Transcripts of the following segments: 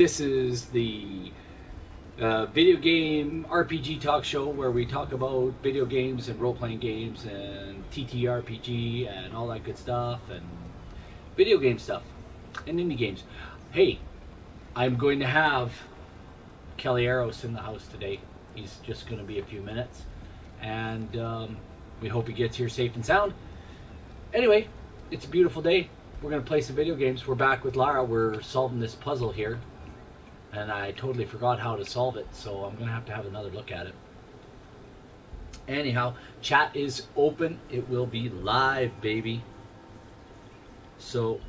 This is the video game RPG talk show where we talk about video games and role playing games and TTRPG and all that good stuff and video game stuff and indie games. Hey, I'm going to have Kelly Arrows in the house today. He's just going to be a few minutes, and we hope he gets here safe and sound. Anyway, it's a beautiful day. We're going to play some video games. We're back with Lara. We're solving this puzzle here. And I totally forgot how to solve it, so I'm going to have another look at it. Anyhow, chat is open. It will be live, baby. So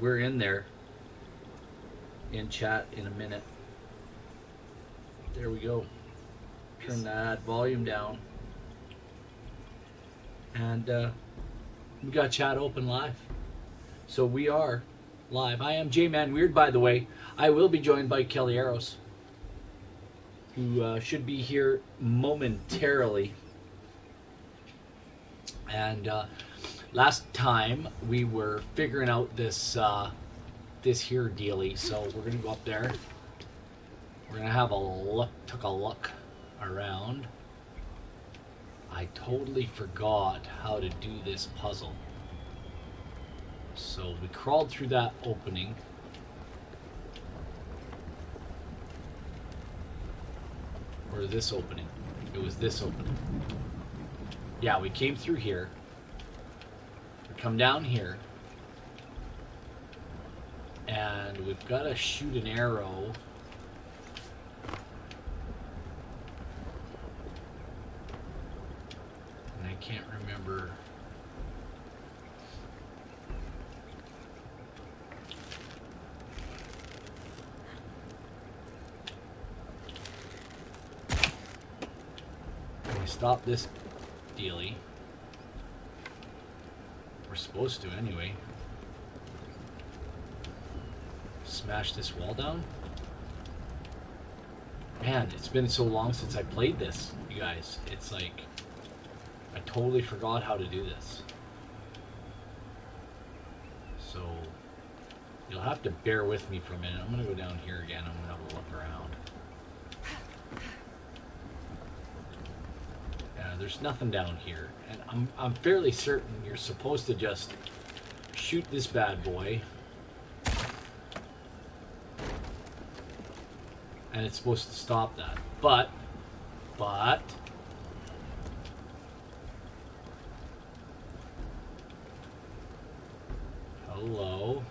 we're in there in chat in a minute. There we go. Turn that volume down. And we got chat open live. So we are live. I am J-Man Weird, by the way. I will be joined by Kelly Arrows, who should be here momentarily. And last time we were figuring out this this here dealie, so we're gonna go up there. We're gonna have a look. Took a look around. I totally forgot how to do this puzzle. So we crawled through that opening. Or this opening. It was this opening. Yeah, we came through here. We come down here. And we've got to shoot an arrow. And I can't remember. Stop this dealie. We're supposed to anyway. Smash this wall down. Man, it's been so long since I played this, you guys. It's like I totally forgot how to do this. So you'll have to bear with me for a minute. I'm gonna go down here again. I'm gonna have a look around. There's nothing down here, and I'm fairly certain you're supposed to just shoot this bad boy, and it's supposed to stop that. But hello.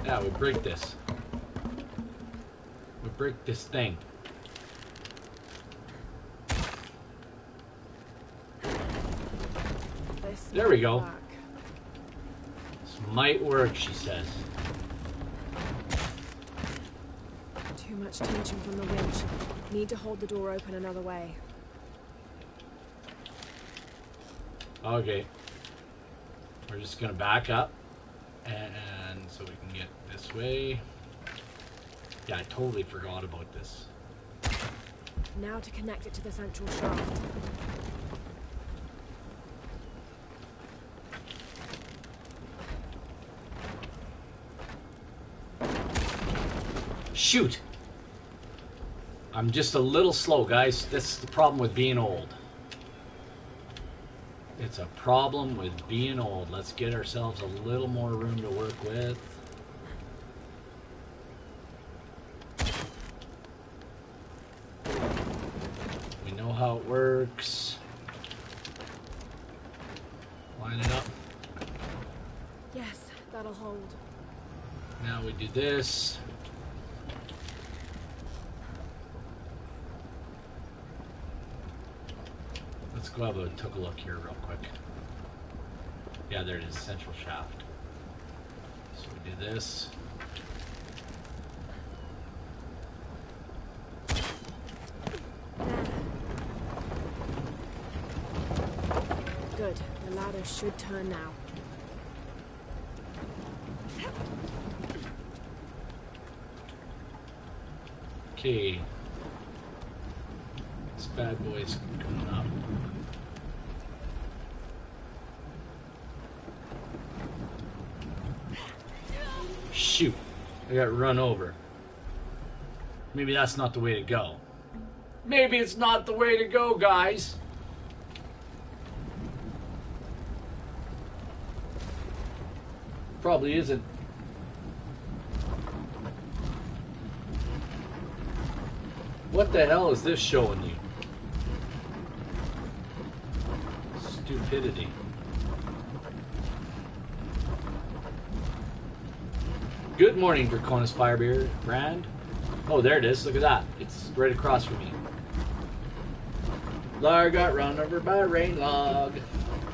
Yeah, we break this. We break this thing. There we go. This might work, she says. Too much tension from the winch. Need to hold the door open another way. Okay. We're just gonna back up. And so we can get this way. Yeah, I totally forgot about this. Now to connect it to the central shaft. Shoot! I'm just a little slow, guys. That's the problem with being old. It's a problem with being old. Let's get ourselves a little more room to work with. We know how it works. Line it up. Yes, that'll hold. Now we do this. Let's go have took a look here real quick. Yeah, there it is, central shaft. So we do this. Good. The ladder should turn now. Okay. This bad boy's coming up. shoot. I got run over. Maybe that's not the way to go. Maybe it's not the way to go, guys. Probably isn't. What the hell is this showing you? Stupidity. Good morning, Draconis Firebeard brand. Oh, there it is. Look at that. It's right across from me. Lar got run over by a rain log.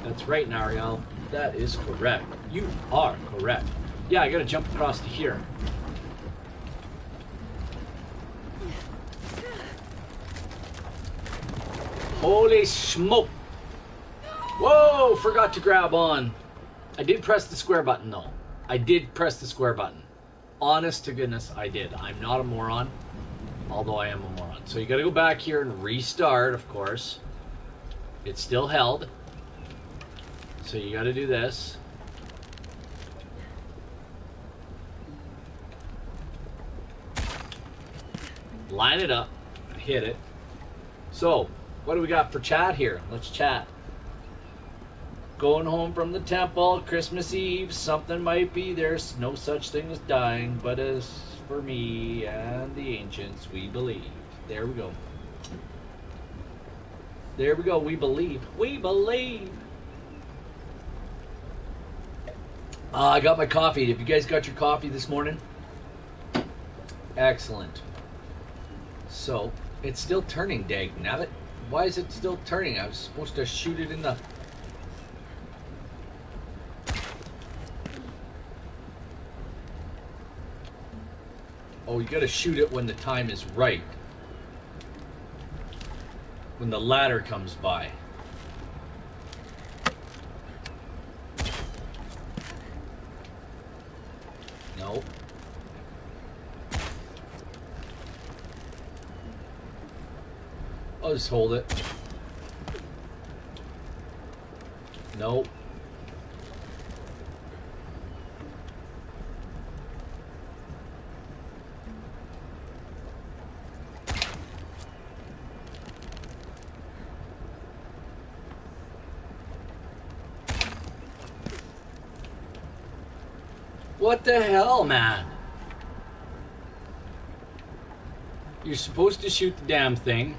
That's right, Nariel. That is correct. You are correct. Yeah, I gotta jump across to here. Holy smoke! Whoa! Forgot to grab on. I did press the square button, though. I did press the square button. Honest to goodness, I did. I'm not a moron, although I am a moron. So you gotta go back here and restart, of course. It's still held. So you gotta do this. Line it up. Hit it. So, what do we got for chat here? Let's chat. Going home from the temple, Christmas Eve, something might be. There's no such thing as dying, but as for me and the ancients, we believe. There we go. There we go. We believe. We believe. I got my coffee. Have you guys got your coffee this morning? Excellent. So, it's still turning, dagnabbit. Why is it still turning? I was supposed to shoot it in the... Oh, you gotta shoot it when the time is right. When the ladder comes by. No. I'll just hold it. Nope. What the hell, man? You're supposed to shoot the damn thing.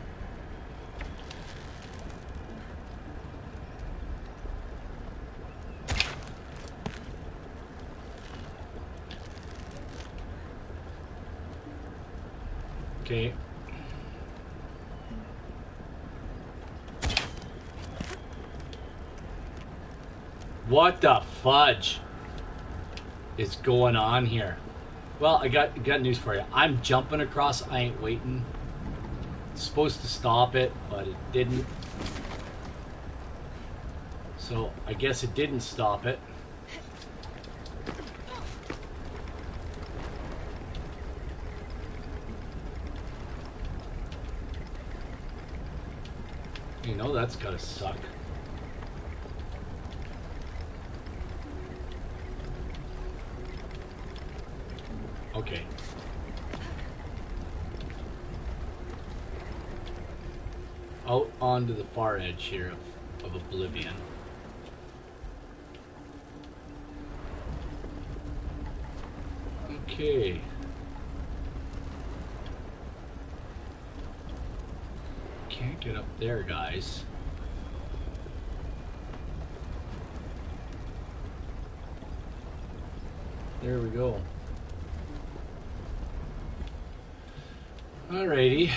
Okay. What the fudge is going on here? Well, I got news for you. I'm jumping across. I ain't waiting. It's supposed to stop it, but it didn't. So I guess it didn't stop it. You know that's gotta suck. Okay. Out onto the far edge here of Oblivion. Okay. Can't get up there, guys. There we go. Alrighty.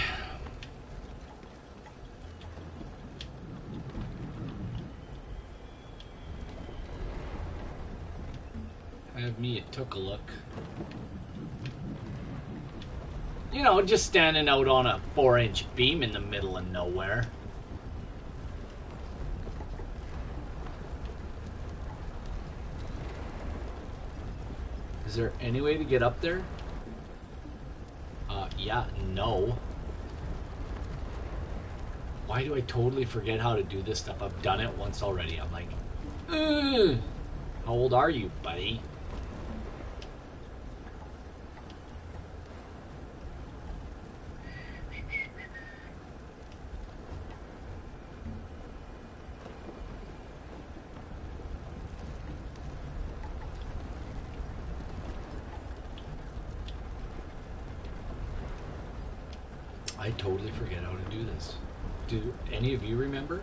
Have me took a look. You know, just standing out on a 4-inch beam in the middle of nowhere. Is there any way to get up there? Yeah, no. Why do I totally forget how to do this stuff? I've done it once already. I'm like, ugh. How old are you, buddy? I totally forget how to do this. Do any of you remember?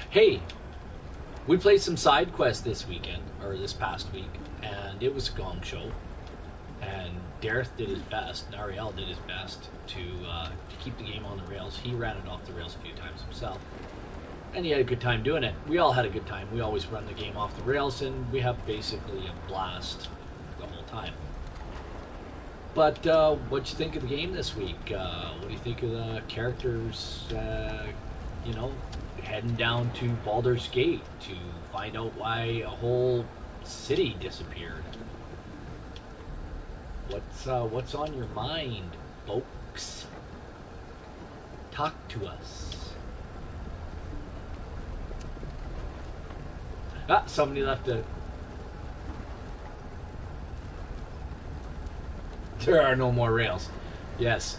Hey, we played some side quests this weekend, or this past week, and it was a gong show. And Dareth did his best, Nariel did his best to keep the game on the rails. He ran it off the rails a few times himself. And he had a good time doing it. We all had a good time. We always run the game off the rails, and we have basically a blast the whole time. But what'd you think of the game this week? What do you think of the characters, you know, heading down to Baldur's Gate to find out why a whole city disappeared? What's on your mind, folks? Talk to us. Ah, somebody left a... There are no more rails. Yes.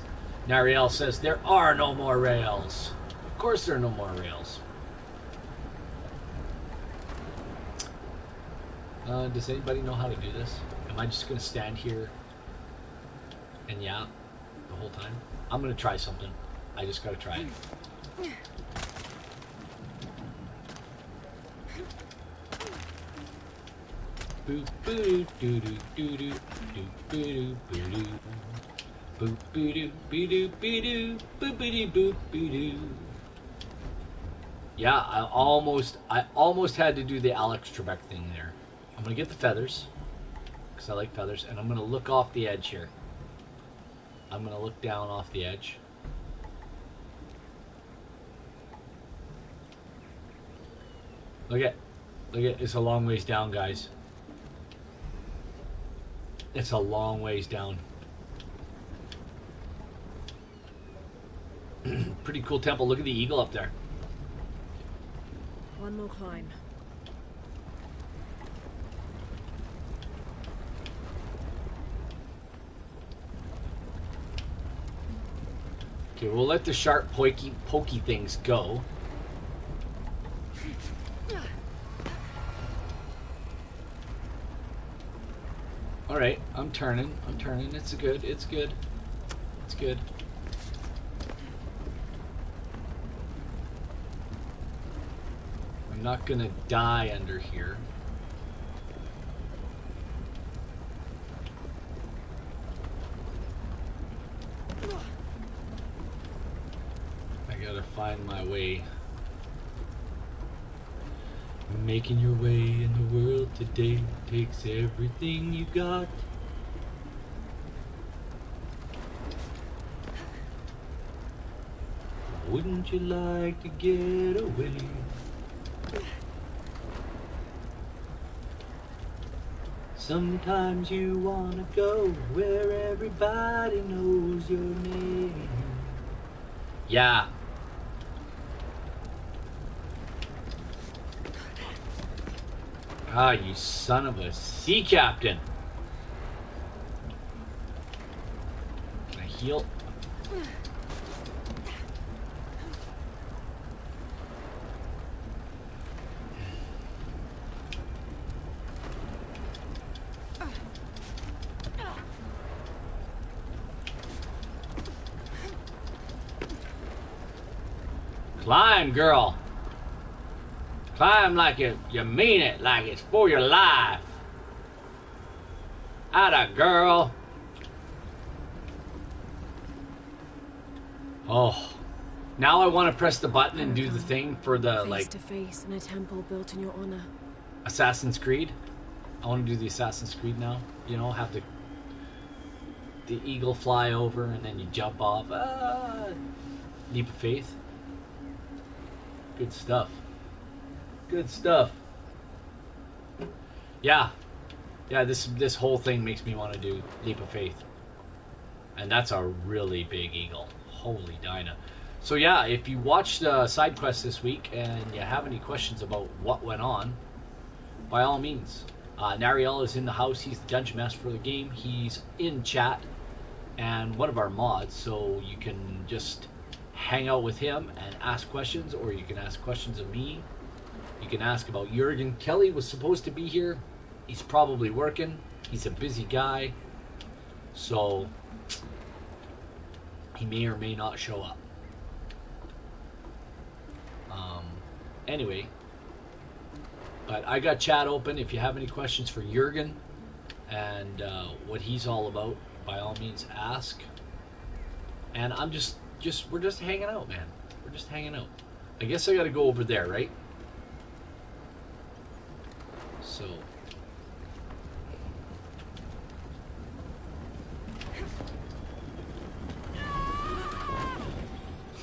Nariel says there are no more rails. Of course there are no more rails. Does anybody know how to do this? Am I just going to stand here and yeah the whole time? I'm going to try something. I just got to try it. Boop boo doo doo doo doo doo boo boo doo boop boo doo boo doo boo doo boop boo boop boo doo. Yeah, I almost had to do the Alex Trebek thing there. I'm gonna get the feathers because I like feathers, and I'm gonna look off the edge here. I'm gonna look down off the edge. Look at, it's a long ways down, guys. It's a long ways down. Pretty cool temple. Look at the eagle up there. One more climb. Okay, we'll let the sharp pokey things go. Alright, I'm turning. It's good. It's good. I'm not gonna die under here. I gotta find my way. Making your way in the world today takes everything you got. Wouldn't you like to get away? Sometimes you wanna go where everybody knows your name. Yeah. Ah, you son of a sea captain. Can I heal? Climb, girl. Climb like you mean it, like it's for your life. Atta girl. Oh, now I want to press the button and do the thing for the face to face in a temple built in your honor. Assassin's Creed. I want to do the Assassin's Creed now. You know, have the eagle fly over and then you jump off. Leap of faith. Good stuff. Good stuff. Yeah. Yeah, this whole thing makes me want to do Leap of Faith. And that's a really big eagle. Holy Dinah. So yeah, if you watched the side quest this week and you have any questions about what went on, by all means. Nariel is in the house. He's the dungeon master for the game. He's in chat and one of our mods, so you can just hang out with him and ask questions, or you can ask questions of me. You can ask about Jurgen. Kelly was supposed to be here. He's probably working. He's a busy guy. So He may or may not show up. Anyway, but I got chat open. If you have any questions for Jurgen and what he's all about, by all means ask. And I'm we're just hanging out, man. We're just hanging out. I guess I got to go over there, right? So.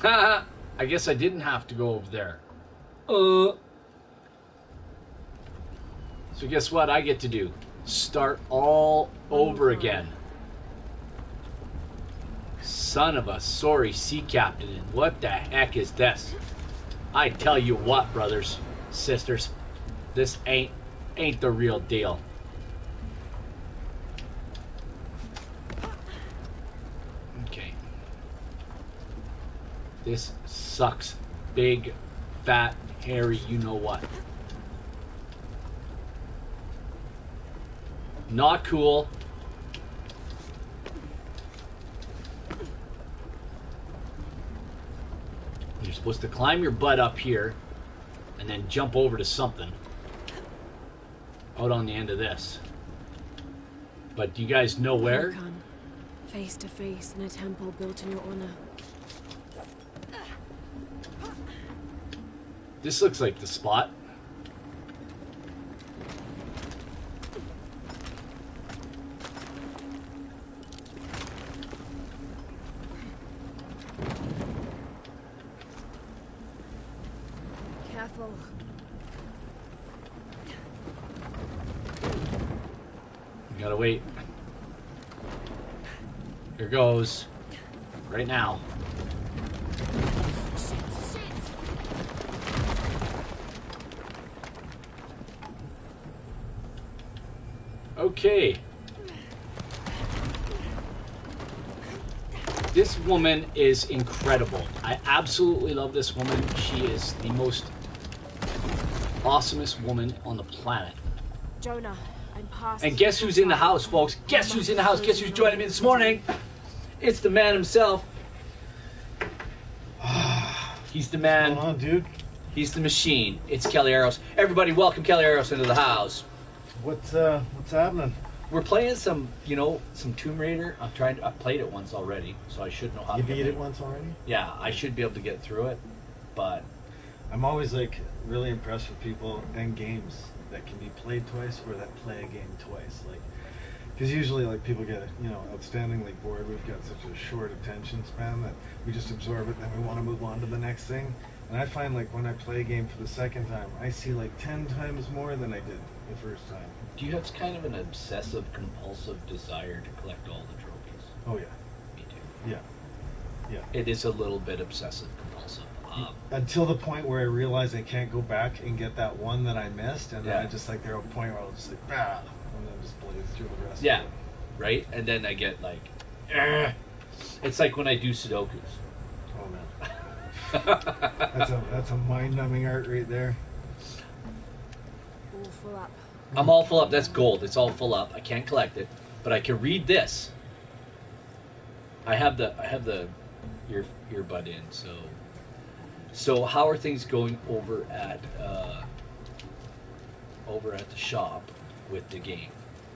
I guess I didn't have to go over there. So guess what I get to do? Start all over again. Son of a sorry sea captain. What the heck is this? I tell you what, brothers, sisters, this ain't the real deal. Okay. This sucks. Big, fat, hairy, you know what. Not cool. You're supposed to climb your butt up here and then jump over to something out on the end of this. But do you guys know where? Face to face in a temple built in your honor. This looks like the spot. Careful. You gotta wait. Here goes. Right now. Okay. This woman is incredible. I absolutely love this woman. She is the most awesomest woman on the planet. Jonah, I'm past. And guess who's in the house, folks? Guess who's in the house? Guess who's joining me this morning? It's the man himself. He's the man. What's going on, dude? He's the machine. It's Kelly Arrows. Everybody, welcome Kelly Arrows into the house. What's happening? We're playing some Tomb Raider. I played it once already, so I should know how to You beat it once already? Yeah, I should be able to get through it, but I'm always like really impressed with people and games that can be played twice or that play a game twice. Like, because usually like people get outstandingly bored. We've got such a short attention span that we just absorb it, and then we want to move on to the next thing. And I find like when I play a game for the second time, I see like 10 times more than I did the first time. do you have kind of an obsessive compulsive desire to collect all the trophies? Oh yeah. Me too. Yeah. It is a little bit obsessive compulsive. Until the point where I realize I can't go back and get that one that I missed, and then Yeah. I just like, there's a point where I'll just like, and then just blaze through the rest Yeah, of it. right? And then I get like, it's like when I do Sudokus. Oh man. That's a mind-numbing art right there. All full up. I'm all full up. That's gold. It's all full up. I can't collect it, but I can read this. I have the earbud in. So how are things going over at the shop with the game?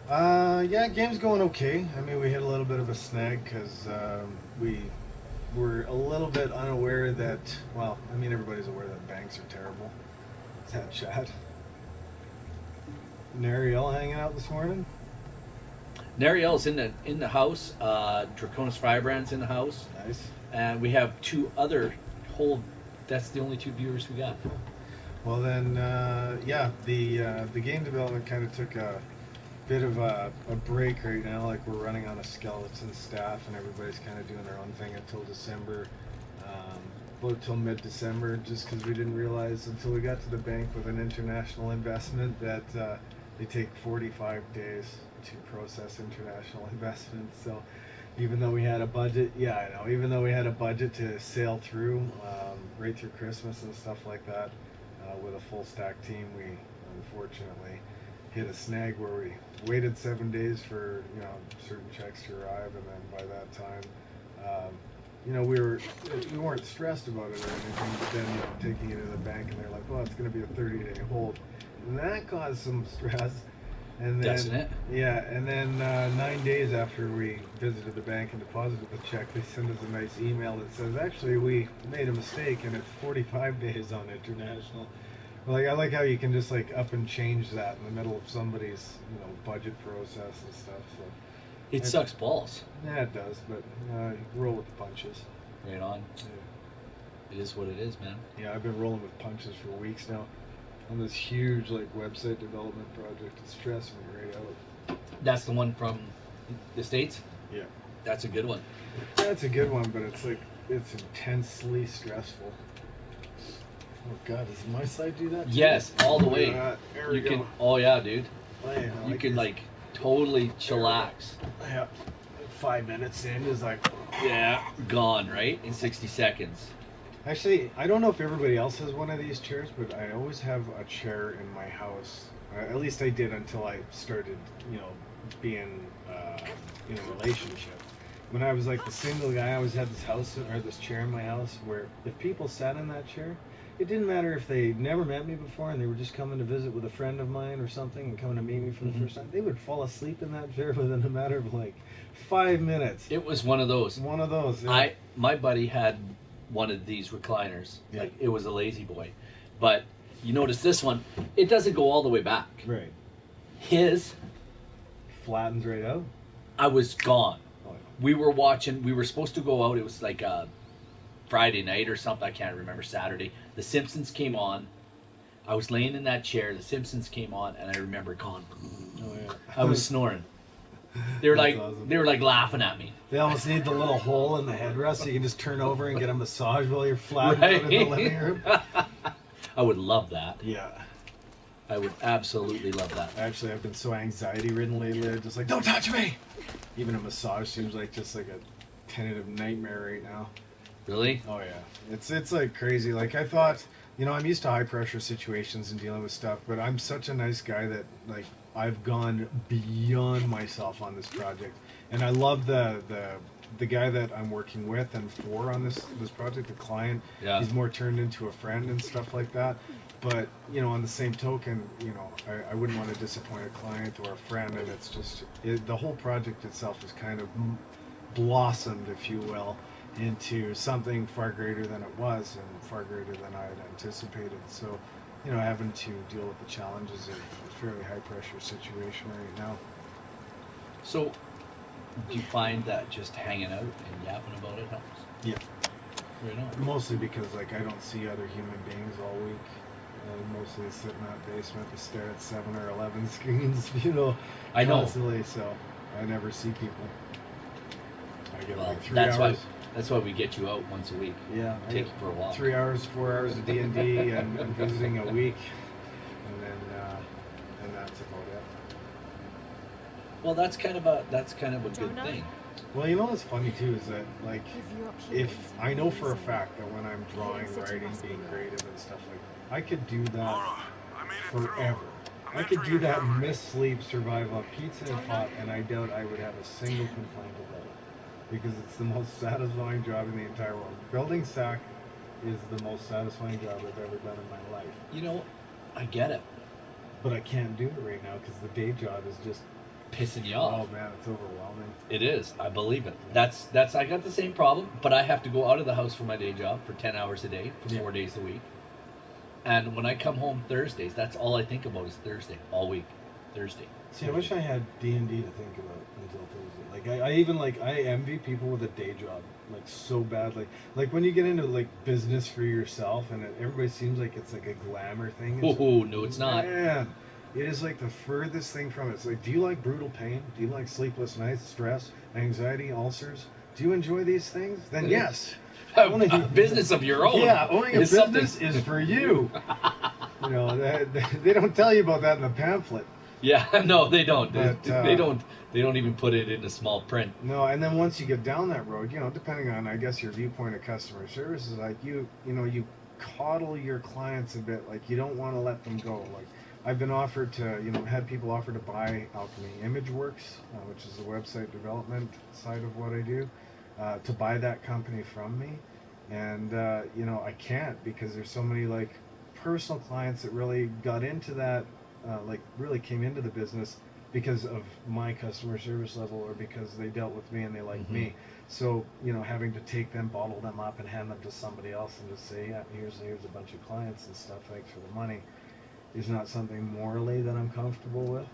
Yeah, game's going okay. I mean, we hit a little bit of a snag because we were a little bit unaware that, well, I mean, everybody's aware that banks are terrible. Is that chat? Nariel hanging out this morning? Nariel's in the house. Draconis Firebrand's in the house. Nice. And we have two other that's the only two viewers we got. Well then, yeah, the game development kind of took a bit of a break right now. Like we're running on a skeleton staff, and everybody's kind of doing their own thing until December, about till mid-December, just because we didn't realize until we got to the bank with an international investment that they take 45 days to process international investments. So even though we had a budget, even though we had a budget to sail through right through Christmas and stuff like that, with a full stack team, we unfortunately hit a snag where we waited 7 days for certain checks to arrive, and then by that time we weren't stressed about it or anything, but then taking it to the bank and they're like, well, it's going to be a 30-day hold, and that caused some stress. And then, Doesn't it? Yeah, and then 9 days after we visited the bank and deposited the check, they sent us a nice email that says, actually, we made a mistake and it's 45 days on international. Like, I like how you can just like up and change that in the middle of somebody's budget process and stuff. So It sucks balls. yeah, it does, but roll with the punches. Right on. Yeah. It is what it is, man. Yeah, I've been rolling with punches for weeks now on this huge like website development project. It's stressing me right out. That's the one from the States? Yeah. That's a good one. That's a good one, but it's intensely stressful. Oh God, does my side do that too? Yes, all the way. There we You go. can. Oh yeah, dude. Oh, yeah, I You can this. like totally chillax. Yeah. 5 minutes in is like. Yeah, gone right in 60 seconds. Actually, I don't know if everybody else has one of these chairs, but I always have a chair in my house. At least I did until I started, being in a relationship. When I was like the single guy, I always had this chair in my house where if people sat in that chair, it didn't matter if they never met me before and they were just coming to visit with a friend of mine or something and coming to meet me for the first time, they would fall asleep in that chair within a matter of like 5 minutes. It was one of those. One of those. Yeah. My buddy had one of these recliners. Yeah. Like it was a lazy boy. But you notice this one, it doesn't go all the way back. Right. His Flattens right out. I was gone. Oh, yeah. We were supposed to go out. It was like a Friday night or something. I can't remember. Saturday. The Simpsons came on. I was laying in that chair. The Simpsons came on, and I remember gone. Oh, yeah. I was snoring. They were That's like awesome. they were like laughing at me. They almost need the little hole in the headrest so you can just turn over and get a massage while you're flat out in the living room. I would love that. Yeah. I would absolutely love that. Actually, I've been so anxiety ridden lately. I'm just like, don't touch me. Even a massage seems like just like a tentative nightmare right now. Really? Oh yeah, it's like crazy. Like I thought, I'm used to high pressure situations and dealing with stuff, but I'm such a nice guy that like I've gone beyond myself on this project, and I love the guy that I'm working with and for on this project, the client. Yeah. He's more turned into a friend and stuff like that. But on the same token, I wouldn't want to disappoint a client or a friend, and it's just the whole project itself has kind of blossomed, if you will, into something far greater than it was and far greater than I had anticipated. So, having to deal with the challenges of a fairly high pressure situation right now. So, do you find that just hanging out and yapping about it helps? Yeah. Right on. Mostly because I don't see other human beings all week. Mostly sit in that basement to stare at 7 or 11 screens, I know. constantly. So I never see people. I get like 3 that's hours. That's why we get you out once a week. Yeah, I Take get you for a walk. 3 hours, 4 hours of D&D and visiting a week, and then that's about it. Well, that's kind of a good Jonah? thing. Well, what's funny too is that like If you're up here, if I know for a fact that when I'm drawing, writing, being creative and stuff like that, I could do that forever. I could do that, miss sleep, survive on pizza and pot, and I doubt I would have a single complaint about it. Because it's the most satisfying job in the entire world. Building SAC is the most satisfying job I've ever done in my life. I get it. But I can't do it right now because the day job is just, Pissing you off. oh man, it's overwhelming. It is. I believe it. That's. I got the same problem, but I have to go out of the house for my day job for 10 hours a day for 4 days a week. And when I come home Thursdays, that's all I think about is Thursday all week. Thursday. See, I wish I had D&D to think about until Thursday. Like I envy people with a day job, like so bad. Like when you get into like business for yourself, and everybody seems like it's like a glamour thing. Oh no, it's not. Man, it is like the furthest thing from it. It's like, do you like brutal pain? Do you like sleepless nights, stress, anxiety, ulcers? Do you enjoy these things? Then yes. A business of your own. Yeah, owning a is business something- is for you. They don't tell you about that in the pamphlet. Yeah, no, they don't. But, They don't even put it in a small print. No, and then once you get down that road, depending on, I guess, your viewpoint of customer service, is like you coddle your clients a bit. Like you don't want to let them go. Like I've been offered to, had people offer to buy Alchemy ImageWorks, which is the website development side of what I do. to buy that company from me, and you know, I can't because there's so many like personal clients that really got into that, like really came into the business because of my customer service level or because they dealt with me and they liked me. So, you know, having to take them, bottle them up, and hand them to somebody else and just say, yeah, here's a bunch of clients and stuff, thanks for the money, is not something morally that I'm comfortable with.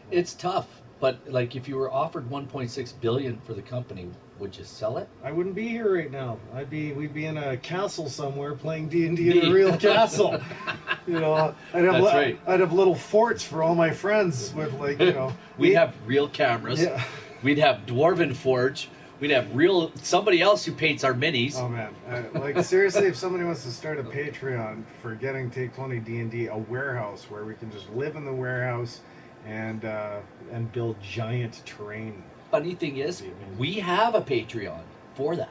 It's tough, but like if you were offered 1.6 billion for the company, would you sell it? I wouldn't be here right now. We'd be in a castle somewhere playing D&D in a real castle. You know, I'd have little forts for all my friends with like, you know. We'd have real cameras. Yeah. We'd have Dwarven Forge. We'd have real somebody else who paints our minis. Oh man, like seriously, if somebody wants to start a Patreon for getting Take20 D&D, a warehouse where we can just live in the warehouse and build giant terrain. Funny thing is, we have a Patreon for that.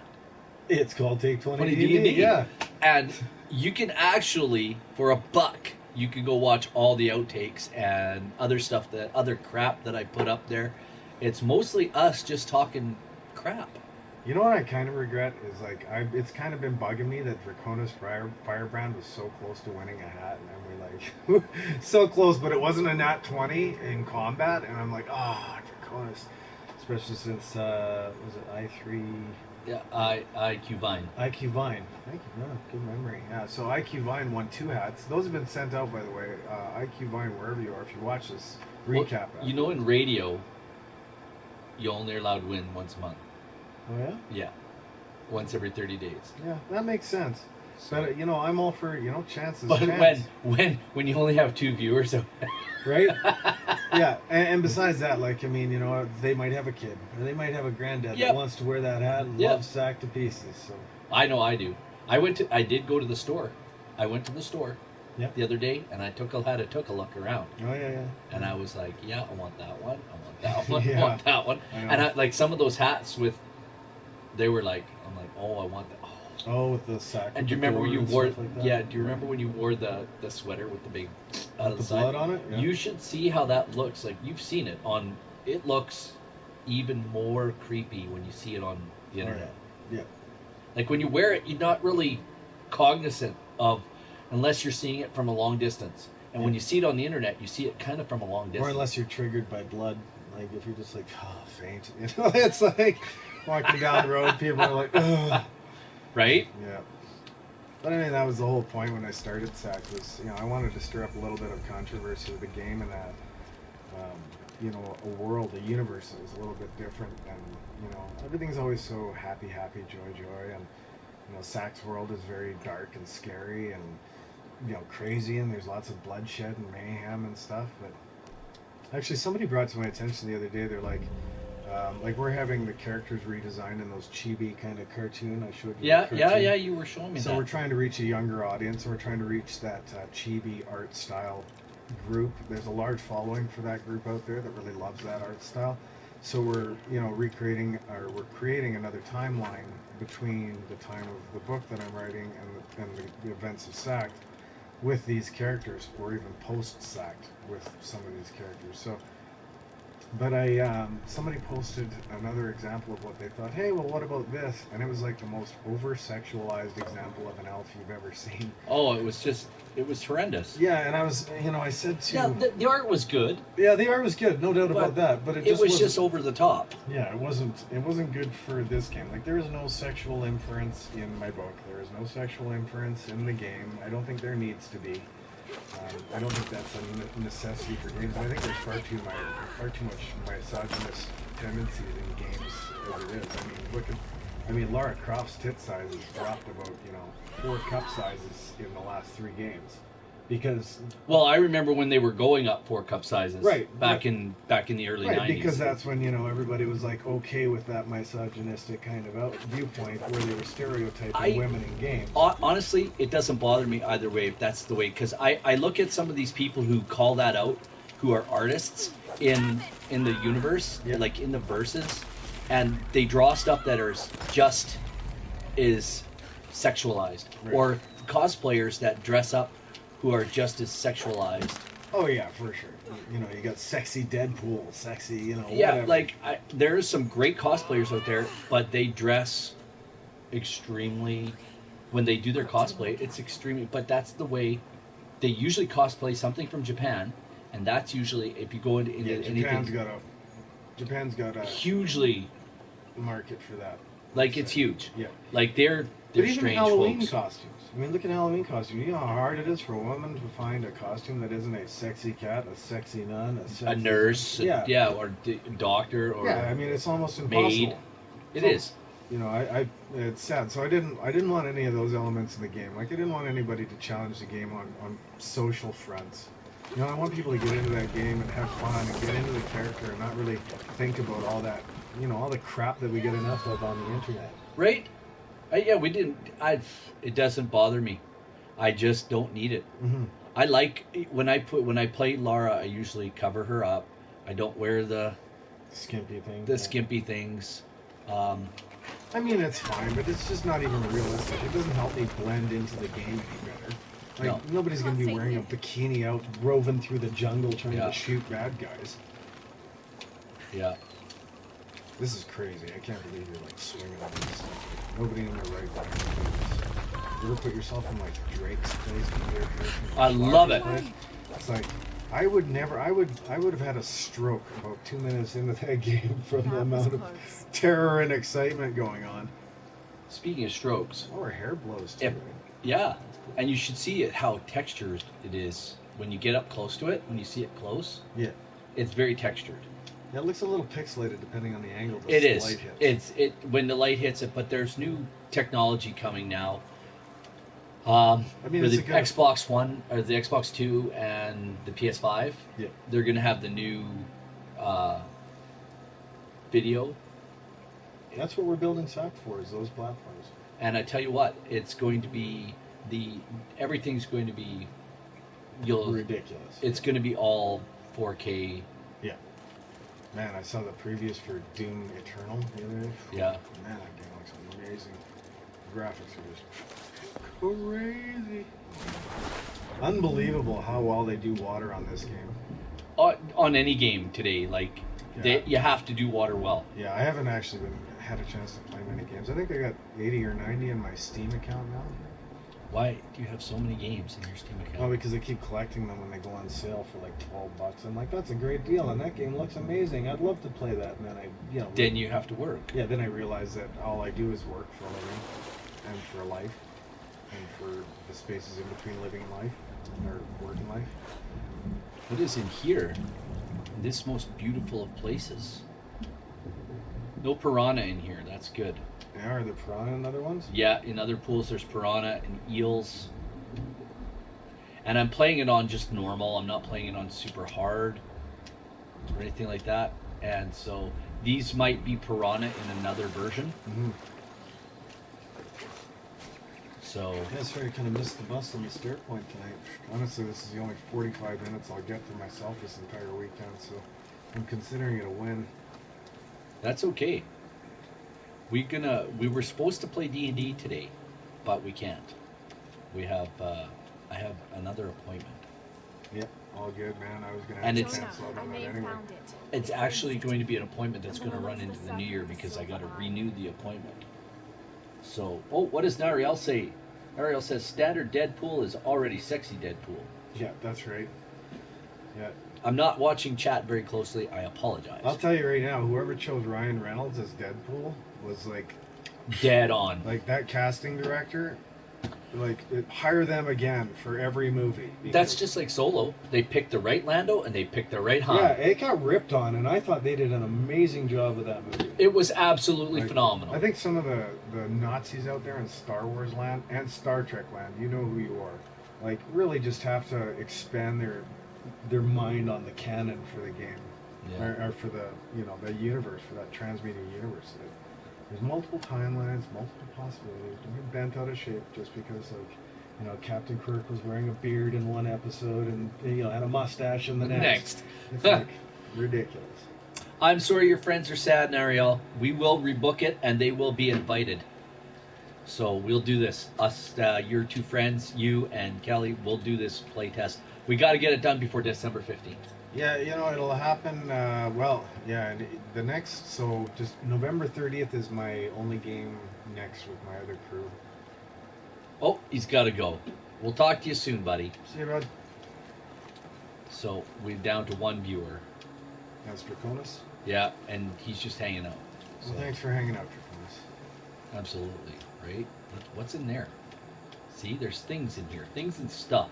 It's called Take20 D&D. Yeah, and you can actually, for $1, you can go watch all the outtakes and other stuff, other crap that I put up there. It's mostly us just talking crap. You know what I kind of regret is like it's kind of been bugging me that Draconis Firebrand was so close to winning a hat, and we're like so close, but it wasn't a nat 20 in combat, and I'm like, Draconis, especially since was it I3? Yeah, IQ Vine. IQ Vine. Thank you. No, good memory. Yeah, so IQ Vine won 2 hats. Those have been sent out, by the way. IQ Vine, wherever you are, if you watch this recap. Well, you know, in radio, you only allowed to win once a month. Oh yeah? Yeah. Once every 30 days. Yeah, that makes sense. But you know, I'm all for, you know, chances. But when you only have 2 viewers, right? Yeah, and besides that, like, I mean, you know, they might have a kid or they might have a granddad that wants to wear that hat and loves Sack to pieces. So I know I do. I did go to the store. I went to the store the other day and I took a look around. Oh yeah. And I was like, yeah, I want that one. I want that one. Yeah. I want that one. And I, like some of those hats they were like, I'm like, oh, I want that. Oh, with the sack. And do you remember when you wore? Like yeah. Do you remember when you wore the sweater with the big out of the side? Blood on it? Yeah. You should see how that looks. Like you've seen it on. It looks even more creepy when you see it on the internet. Yeah. Like when you wear it, you're not really cognizant of, unless you're seeing it from a long distance. And when you see it on the internet, you see it kind of from a long distance. Or unless you're triggered by blood. Like if you're just like, faint. You know, it's like walking down the road, people are like, ugh. Right? Yeah. But I mean, that was the whole point when I started SAC was, you know, I wanted to stir up a little bit of controversy with the game and that, you know, a world, a universe that was a little bit different. And, you know, everything's always so happy, joy. And, you know, SAC's world is very dark and scary and, you know, crazy. And there's lots of bloodshed and mayhem and stuff. But actually, somebody brought to my attention the other day, they're like we're having the characters redesigned in those chibi kind of cartoon. I showed you. Yeah, you were showing me that. So we're trying to reach a younger audience, and we're trying to reach that chibi art style group. There's a large following for that group out there that really loves that art style. So we're, you know, we're creating another timeline between the time of the book that I'm writing and the events of SACT with these characters, or even post-SACT with some of these characters. So. But somebody posted another example of what they thought, hey, well, what about this? And it was like the most over-sexualized example of an elf you've ever seen. Oh, it was horrendous. Yeah, and I said to... Yeah, the art was good. Yeah, the art was good, no doubt about that. But it was just over the top. Yeah, it wasn't good for this game. Like, there is no sexual inference in my book. There is no sexual inference in the game. I don't think there needs to be. I don't think that's a necessity for games. I think there's far too much misogynist tendencies in games as it is. I mean, Lara Croft's tit size has dropped about 4 cup sizes in the last 3 games. Because I remember when they were going up 4 cup sizes, back in the early 90s. Because that's when everybody was like okay with that misogynistic kind of viewpoint where they were stereotyping women in games. Honestly, it doesn't bother me either way if that's the way, because I look at some of these people who call that out, who are artists in the universe, like in the verses, and they draw stuff that is sexualized, or cosplayers that dress up who are just as sexualized Oh yeah, for sure. You know, you got sexy Deadpool, sexy, Yeah, whatever. like there's some great cosplayers out there, but they dress extremely. When they do their cosplay, it's extremely. But that's the way they usually cosplay something from Japan, and that's usually if you go into Yeah, anything Japan's got a hugely market for that. like Let's it's say. huge. Yeah. Like they're But even strange Halloween folks. costumes. I mean, look at Halloween costumes. You know how hard it is for a woman to find a costume that isn't a sexy cat, a sexy nun, a sexy A nurse, yeah, or doctor, or yeah. I mean, it's almost maid. impossible. It So, is. you know, it's sad. So I didn't want any of those elements in the game. Like I didn't want anybody to challenge the game on social fronts. You know, I want people to get into that game and have fun and get into the character and not really think about all that, all the crap that we get enough of on the internet. Right? Yeah, we didn't. It doesn't bother me. I just don't need it. Mm-hmm. I like when I play Lara. I usually cover her up. I don't wear the Skimpy thing. the skimpy things. I mean, it's fine, but it's just not even realistic. It doesn't help me blend into the game any better. Like, No. nobody's going to be wearing a bikini out, roving through the jungle trying Yeah. to shoot bad guys. Yeah. This is crazy. I can't believe you're, like, swinging on this stuff. Nobody in their right mind can do this. You ever put yourself in, like, Drake's place? I love it. It's like, I would have had a stroke about 2 minutes into that game from the amount of terror and excitement going on. Speaking of strokes, Or hair blows, too. yeah, and you should see it how textured it is when you get up close to it. When you see it close, Yeah. it's very textured. Yeah, it looks a little pixelated depending on the angle the It is. light hits. It's when the light hits it, but there's new technology coming now. I mean, For it's the a good... Xbox One or the Xbox Two and the PS5, Yeah. they're gonna have the new video. That's what we're building SAC for, is those platforms. And I tell you what, it's going to be everything's going to be Ridiculous. It's going to be all 4K. Yeah. Man, I saw the previews for Doom Eternal the other day. Yeah. Man, that game looks amazing. The graphics are just crazy. Unbelievable how well they do water on this game. On any game today, like Yeah. you have to do water well. Yeah, I haven't actually had a chance to play many games. I think I got 80 or 90 in my Steam account now. Why do you have so many games in your Steam account? Oh, because I keep collecting them when they go on sale for like $12. I'm like, that's a great deal, and that game looks amazing. I'd love to play that. And then Then you have to work. yeah, then I realize that all I do is work for a living, and for life, and for the spaces in between living and life, or working life. What is in here? This most beautiful of places. No piranha in here. That's good. Yeah, are the piranha in other ones? Yeah, in other pools there's piranha and eels. And I'm playing it on just normal. I'm not playing it on super hard or anything like that. And so these might be piranha in another version. Mm-hmm. So Yeah, sorry, I kind of missed the bus on the stair point tonight. Honestly, this is the only 45 minutes I'll get for myself this entire weekend, so I'm considering it a win. that's okay. We were supposed to play D&D today, but we can't. We have I have another appointment. Yep, all good, man. I was gonna And have to it's- cancel out on that anyway. It's actually going to be an appointment that's going to run into the new year because I got to renew the appointment. So, what does Nariel say? Nariel says standard Deadpool is already sexy Deadpool. Yeah, that's right. Yeah. I'm not watching chat very closely. I apologize. I'll tell you right now, whoever chose Ryan Reynolds as Deadpool was like Dead on. that casting director, hire them again for every movie. That's just like Solo. They picked the right Lando and they picked the right Han. Yeah, it got ripped on, and I thought they did an amazing job with that movie. It was absolutely phenomenal. I think some of the Nazis out there in Star Wars land and Star Trek land, you know who you are, like really just have to expand their mind on the canon for the game, Yeah. or for the the universe, for that transmedia universe. There's multiple timelines, multiple possibilities. Don't get bent out of shape just because Captain Kirk was wearing a beard in one episode and had a mustache in the next. It's like ridiculous. I'm sorry your friends are sad, Nariel. We will rebook it and they will be invited. So we'll do this. Us, your two friends, you and Kelly, will do this playtest We got to get it done before December 15th. Yeah, you know, it'll happen. Well, yeah, and the next, so just November 30th is my only game next with my other crew. Oh, he's got to go. We'll talk to you soon, buddy. See you, bud. So we're down to one viewer. That's Draconis. Yeah, and he's just hanging out. So. Well, thanks for hanging out, Draconis. Absolutely, right? What's in there? See, there's things in here. Things and stuff.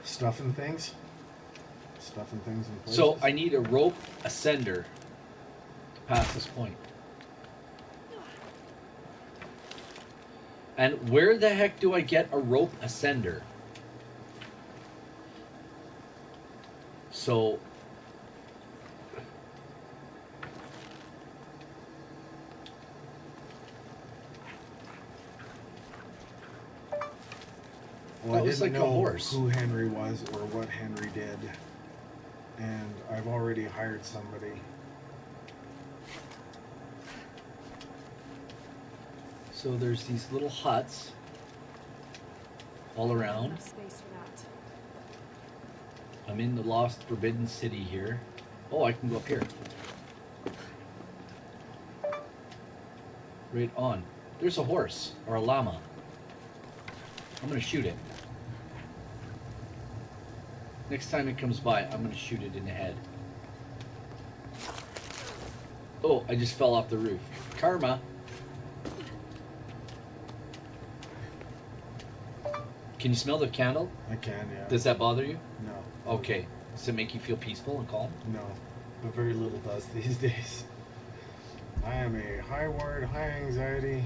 Stuff and things? Stuff and things in places? So I need a rope ascender to pass this point. And where the heck do I get a rope ascender? So well, I was didn't like a know horse. who Henry was or what Henry did, and I've already hired somebody. So there's these little huts all around. Enough space for that. I'm in the Lost Forbidden City here. Oh, I can go up here. Right on. There's a horse or a llama. I'm gonna shoot it. Next time it comes by, I'm gonna shoot it in the head. Oh, I just fell off the roof. Karma. Can you smell the candle? I can, yeah. Does that bother you? No. Okay. Does it make you feel peaceful and calm? No. But very little does these days. I am a high ward, high anxiety.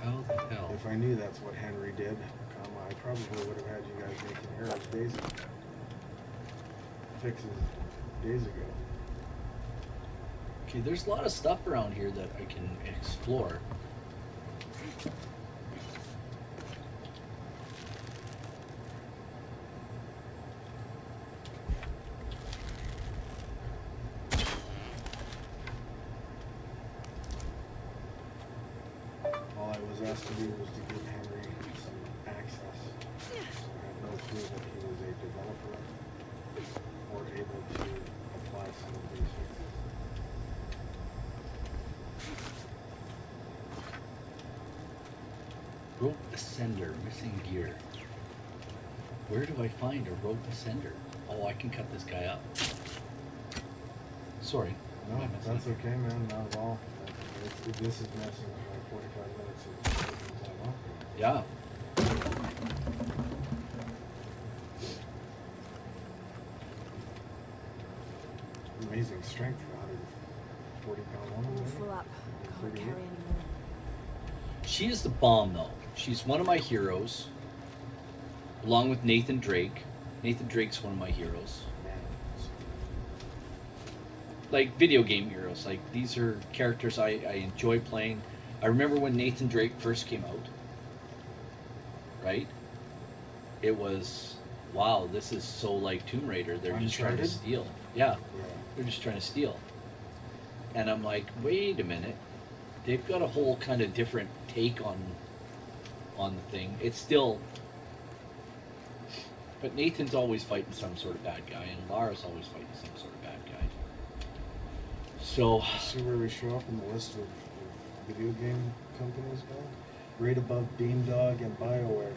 How the hell? If I knew that's what Henry did, I probably would have had you guys making arrows days ago. Fixes days ago. Okay, there's a lot of stuff around here that I can explore. All I was asked to do was to give Henry some access. So I had no clue that he was a developer or able to apply some of these fixes. Rope ascender, missing gear. Where do I find a rope ascender? Oh, I can cut this guy up. Sorry. No, What am I that's missing? okay, man. Not at all. This is messing with my 45 minutes of taking time off. Yeah. Amazing strength for a 140-pound woman. All maybe? full up. Can't 38. carry anymore. She is the bomb, though. She's one of my heroes, along with Nathan Drake. Nathan Drake's one of my heroes. Man, Like video game heroes. Like these are characters I enjoy playing. I remember when Nathan Drake first came out. Right? It was, wow, this is so like Tomb Raider. They're just trying to Uncharted? steal. Yeah, yeah. they're just trying to steal. And I'm like, wait a minute. They've got a whole kind of different take on the thing. It's still, but Nathan's always fighting some sort of bad guy, and Lara's always fighting some sort of bad guy. So, See where we show up in the list of video game companies now? Right above Beamdog and BioWare.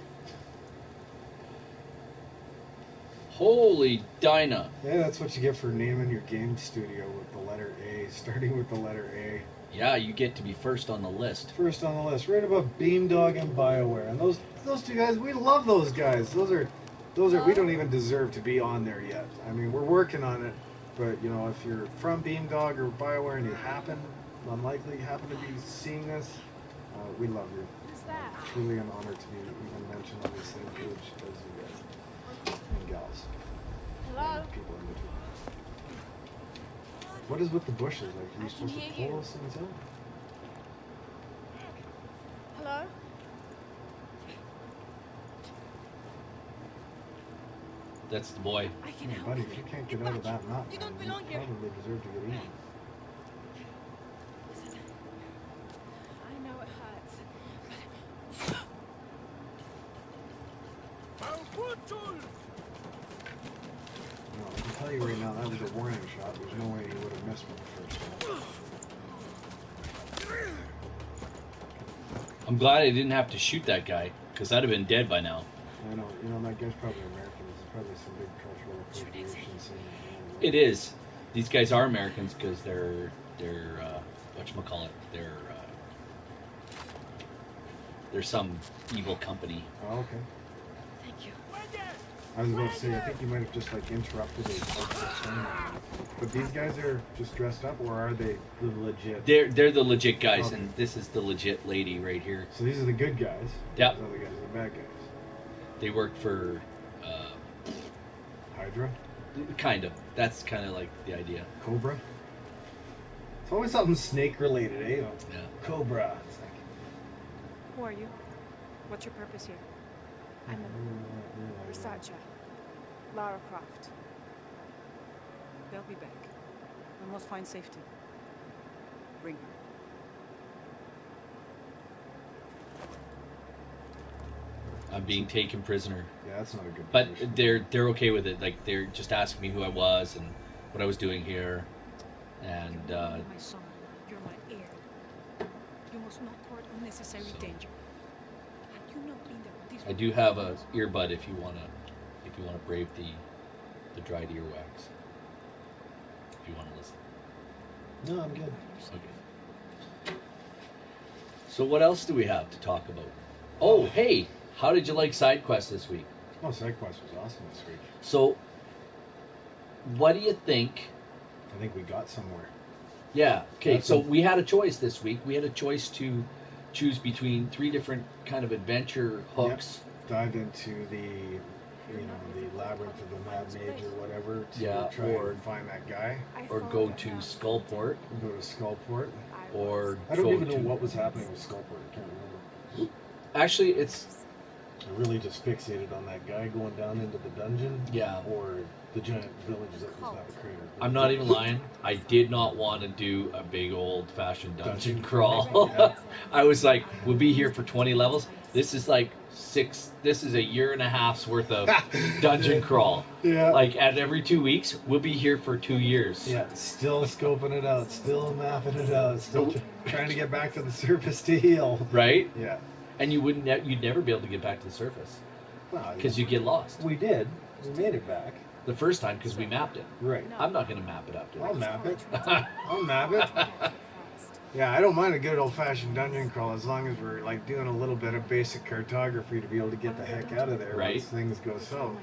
holy Dinah. Yeah, that's what you get for naming your game studio with the letter A, starting with the letter A. Yeah, you get to be first on the list. First on the list, right above Beamdog and BioWare. And those two guys, we love those guys. Those are we don't even deserve to be on there yet. I mean, we're working on it, but you know, if you're from Beamdog or BioWare and you happen to be seeing this, we love you. What's that? Truly an honor to be even mentioned on the same page as you guys and gals. Hello? And people in between. What is with the bushes? Like, are I you can supposed to hear pull you. those things out? Hello? That's the boy. I can Yeah, help buddy, you. if you can't get out of that knot, You man, don't you belong here. probably deserve to get eaten. Listen, I know it hurts, No, I can tell you right now, that was a warning shot. There's no way he would have missed me the first time. I'm glad I didn't have to shoot that guy, because I'd have been dead by now. I know, that guy's probably American. It's probably some big cultural appropriation scene. It is. These guys are Americans because they're whatchamacallit, they're some evil company. Oh, okay. Thank you. I was about to say, I think you might have just like interrupted a cultural scene. But these guys are just dressed up, or are they the legit? They're the legit guys, Okay. and this is the legit lady right here. So these are the good guys. Yep. These other guys are the bad guys. They work for, Hydra, kind of. That's kind of like the idea. Cobra. It's always something snake related, eh? Yeah. Cobra. It's like, Who are you? What's your purpose here? I'm a researcher. Lara Croft. They'll be back. We must find safety. Bring her. I'm being taken prisoner. Yeah, that's not a good But position. they're okay with it. Like, they're just asking me who I was and what I was doing here. And, You're not only my son, you're my heir. You must not court unnecessary So- danger. Had you not been there, this I would do not have a happen. earbud if you wanna brave the dried earwax. If you wanna listen. No, I'm good. Okay. So what else do we have to talk about? Oh, hey, how did you like SideQuest this week? Oh, SideQuest was awesome this week. So, what do you think? I think we got somewhere. Yeah. Okay. That's So a- we had a choice this week. We had a choice to choose between 3 different kind of adventure hooks. Dive into the labyrinth of the Mad Mage or whatever to Yeah, try or- and find that guy. I Or followed go her to now. Skullport, Go to Skullport. I or I don't go even know to. what was happening with Skullport. I can't remember. Actually, it's I really just fixated on that guy going down into the dungeon. Yeah. Or the giant village that was now created. I'm not even lying. I did not want to do a big old-fashioned dungeon Dungeon crawl. crawl, yeah. I was like, we'll be here for 20 levels. This is like 6. This is a year and a half's worth of dungeon crawl. Yeah. Like at every 2 weeks, we'll be here for 2 years. Yeah, still scoping it out, still mapping it out, still trying to get back to the surface to heal. Right? Yeah. And you'd never be able to get back to the surface Well, because you get lost we did. We made it back. the first time because we mapped it. Right. I'm not going to map it up. I'll Dude. map it. I'll map it. Yeah, I don't mind a good old-fashioned dungeon crawl as long as we're like doing a little bit of basic cartography to be able to get the heck out of there Right. once things go south.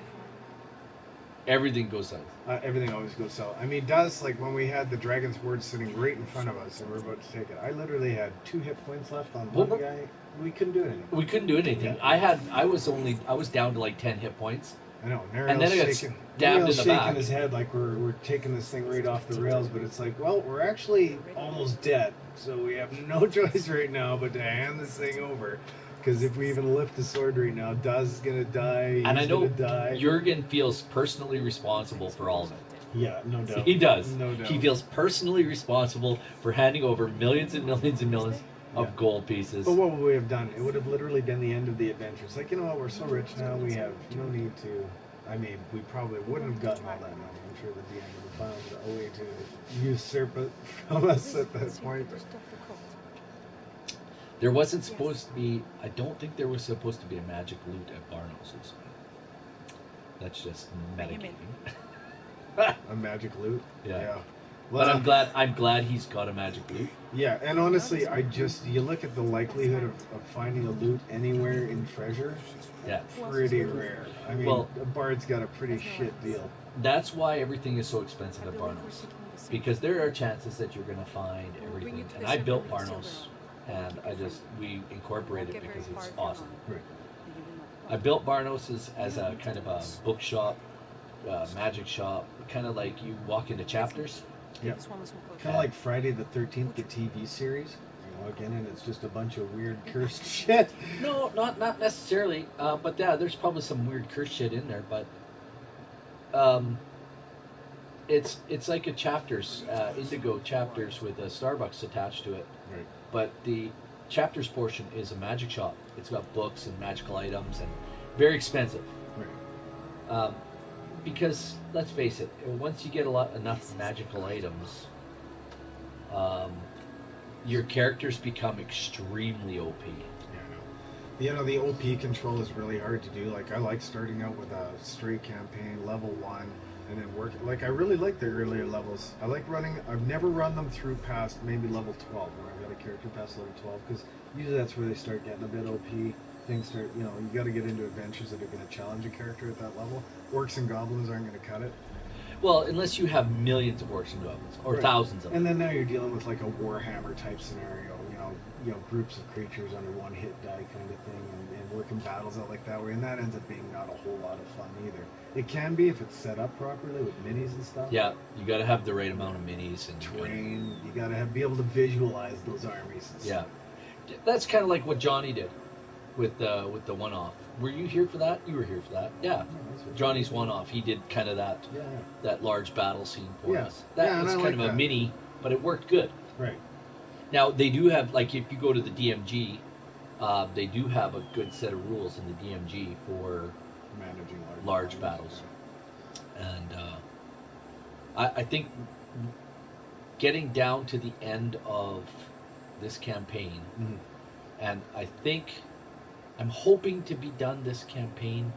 Everything goes south. Everything always goes south. I mean, does like when we had the dragon's word sitting right in front of us and we're about to take it. I literally had 2 hit points left on one Well, guy. We couldn't do anything. We couldn't do anything. Yeah. I was down to like 10 hit points. I know. And then I got Nariel's stabbed Nariel's in the shaking back. his head like we're taking this thing right off the rails, but it's like, well, we're actually almost dead, so we have no choice right now but to hand this thing over. Because if we even lift the sword right now, Daz is gonna die. And I he's know gonna die. Jurgen feels personally responsible for all of it. Yeah, no doubt. He does. No doubt. He feels personally responsible for handing over millions and millions and millions of Yeah. gold pieces. But what would we have done? It would have literally been the end of the adventure. It's like, you know what, we're so rich now, we have no need to. I mean, we probably wouldn't have gotten all that money. I'm sure the DM would have found a way to usurp it from us at that point. But There wasn't supposed to be. I don't think there was supposed to be a magic loot at Barnos's. That's just metagaming. a magic loot. Yeah. Well, But I'm glad he's got a magic loot. yeah, and honestly, you look at the likelihood of finding a loot anywhere in treasure, Yeah. pretty rare. I mean, Well- a bard's got a pretty shit deal. That's why everything is so expensive at Barnos. Because there are chances that you're going to find everything. And I built Barnos, and we incorporated it because it's awesome. Right. I built Barnos as a kind of a bookshop, magic shop, kind of like you walk into chapters. Yeah. This one was more close. Kind of like Friday the 13th, the TV series. You walk in and it's just a bunch of weird cursed shit. No, not necessarily. But yeah, there's probably some weird curse shit in there. But it's like a chapters, Indigo chapters with a Starbucks attached to it. Right. But the chapters portion is a magic shop. It's got books and magical items and very expensive. Right. Because let's face it, once you get enough magical items, your characters become extremely OP. Yeah, I know. The OP control is really hard to do. Like, I like starting out with a straight campaign, level 1, and then work. Like, I really like the earlier levels. I like running. I've never run them through past maybe level 12 when I've got a character past level 12, because usually that's where they start getting a bit OP. Things start, you got to get into adventures that are going to challenge a character at that level. Orcs and goblins aren't going to cut it. Well, unless you have millions of orcs and goblins, or Right. thousands of them. And then now you're dealing with like a Warhammer type scenario, groups of creatures under one hit die kind of thing, and working battles out like that, and that ends up being not a whole lot of fun either. It can be if it's set up properly with minis and stuff. Yeah, you got to have the right amount of minis and Terrain. You got to be able to visualize those armies. And yeah, stuff. that's kind of like what Johnny did with the one-off. Were you here for that? You were here for that. Yeah, Johnny's one-off. He did kind of that large battle scene for us. That was kind of a mini, but it worked good. Right. Now, they do have, like, if you go to the DMG, they do have a good set of rules in the DMG for managing large battles. And I think getting down to the end of this campaign, and I'm hoping to be done this campaign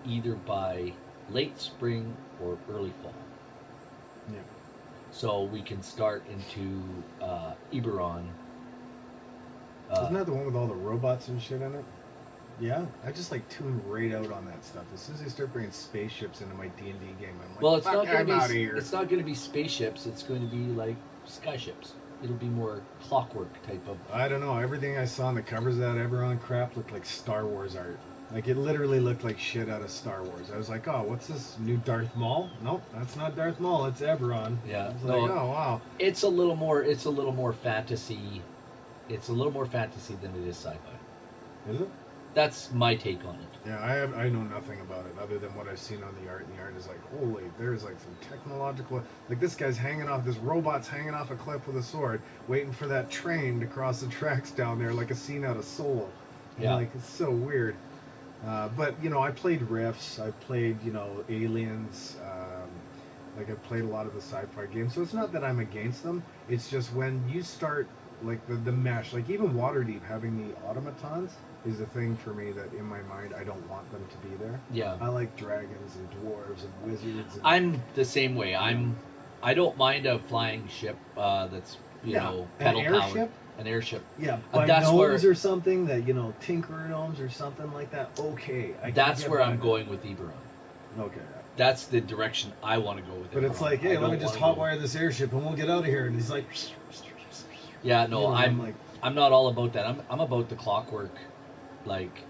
either by late spring or early fall. Yeah. So we can start into Eberron. Isn't that the one with all the robots and shit in it? Yeah, I just like tune right out on that stuff. As soon as they start bringing spaceships into my D&D game, I'm like, well, it's not going to be here. It's not going to be spaceships. It's going to be like skyships. It'll be more clockwork type of. I don't know. Everything I saw on the covers of that Eberron crap looked like Star Wars art. Like, it literally looked like shit out of Star Wars. I was like, oh, what's this new Darth Maul? Nope, that's not Darth Maul. It's Eberron. Yeah. I was like, oh wow. It's a little more fantasy. It's a little more fantasy than it is sci-fi. Is it? That's my take on it. Yeah, I know nothing about it other than what I've seen on the art, and the art is like, holy, there's like some technological, like this robot's hanging off a cliff with a sword, waiting for that train to cross the tracks down there, like a scene out of Solo. Yeah. Like, it's so weird. But, I played Rifts, I played, Aliens, like I played a lot of the sci-fi games, so it's not that I'm against them, it's just when you start, like, the mesh, like even Waterdeep having the automatons is a thing for me that in my mind I don't want them to be there. Yeah. I like dragons and dwarves and wizards. And, I'm the same way. I don't mind a flying ship that's, pedal powered. An airship. Yeah, but by gnomes or something that, Tinker gnomes or something like that. Okay. That's where I'm going with Eberron. Okay. That's the direction I want to go with it. But it's like, hey, let me just hotwire this airship and we'll get out of here. And he's like, yeah, no, I'm not all about that. I'm about the clockwork, like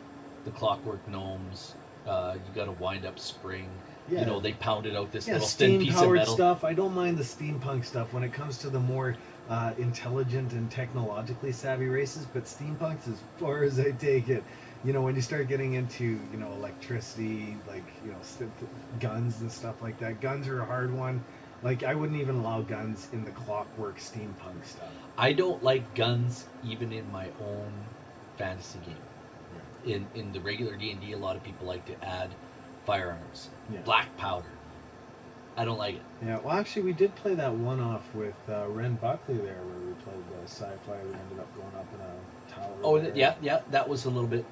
the clockwork gnomes. You got a wind up spring. Yeah. They pounded out this little thin piece of metal. Stuff. I don't mind the steampunk stuff when it comes to the more intelligent and technologically savvy races, but steampunk's as far as I take it. When you start getting into, electricity, like, guns and stuff like that. Guns are a hard one. Like, I wouldn't even allow guns in the clockwork steampunk stuff. I don't like guns even in my own fantasy game. Yeah. In the regular D&D, a lot of people like to add firearms. Yeah. Black powder. I don't like it. Yeah, well, actually, we did play that one-off with Ren Buckley there, where we played sci-fi. We ended up going up in a tower. Oh, yeah, that was a little bit.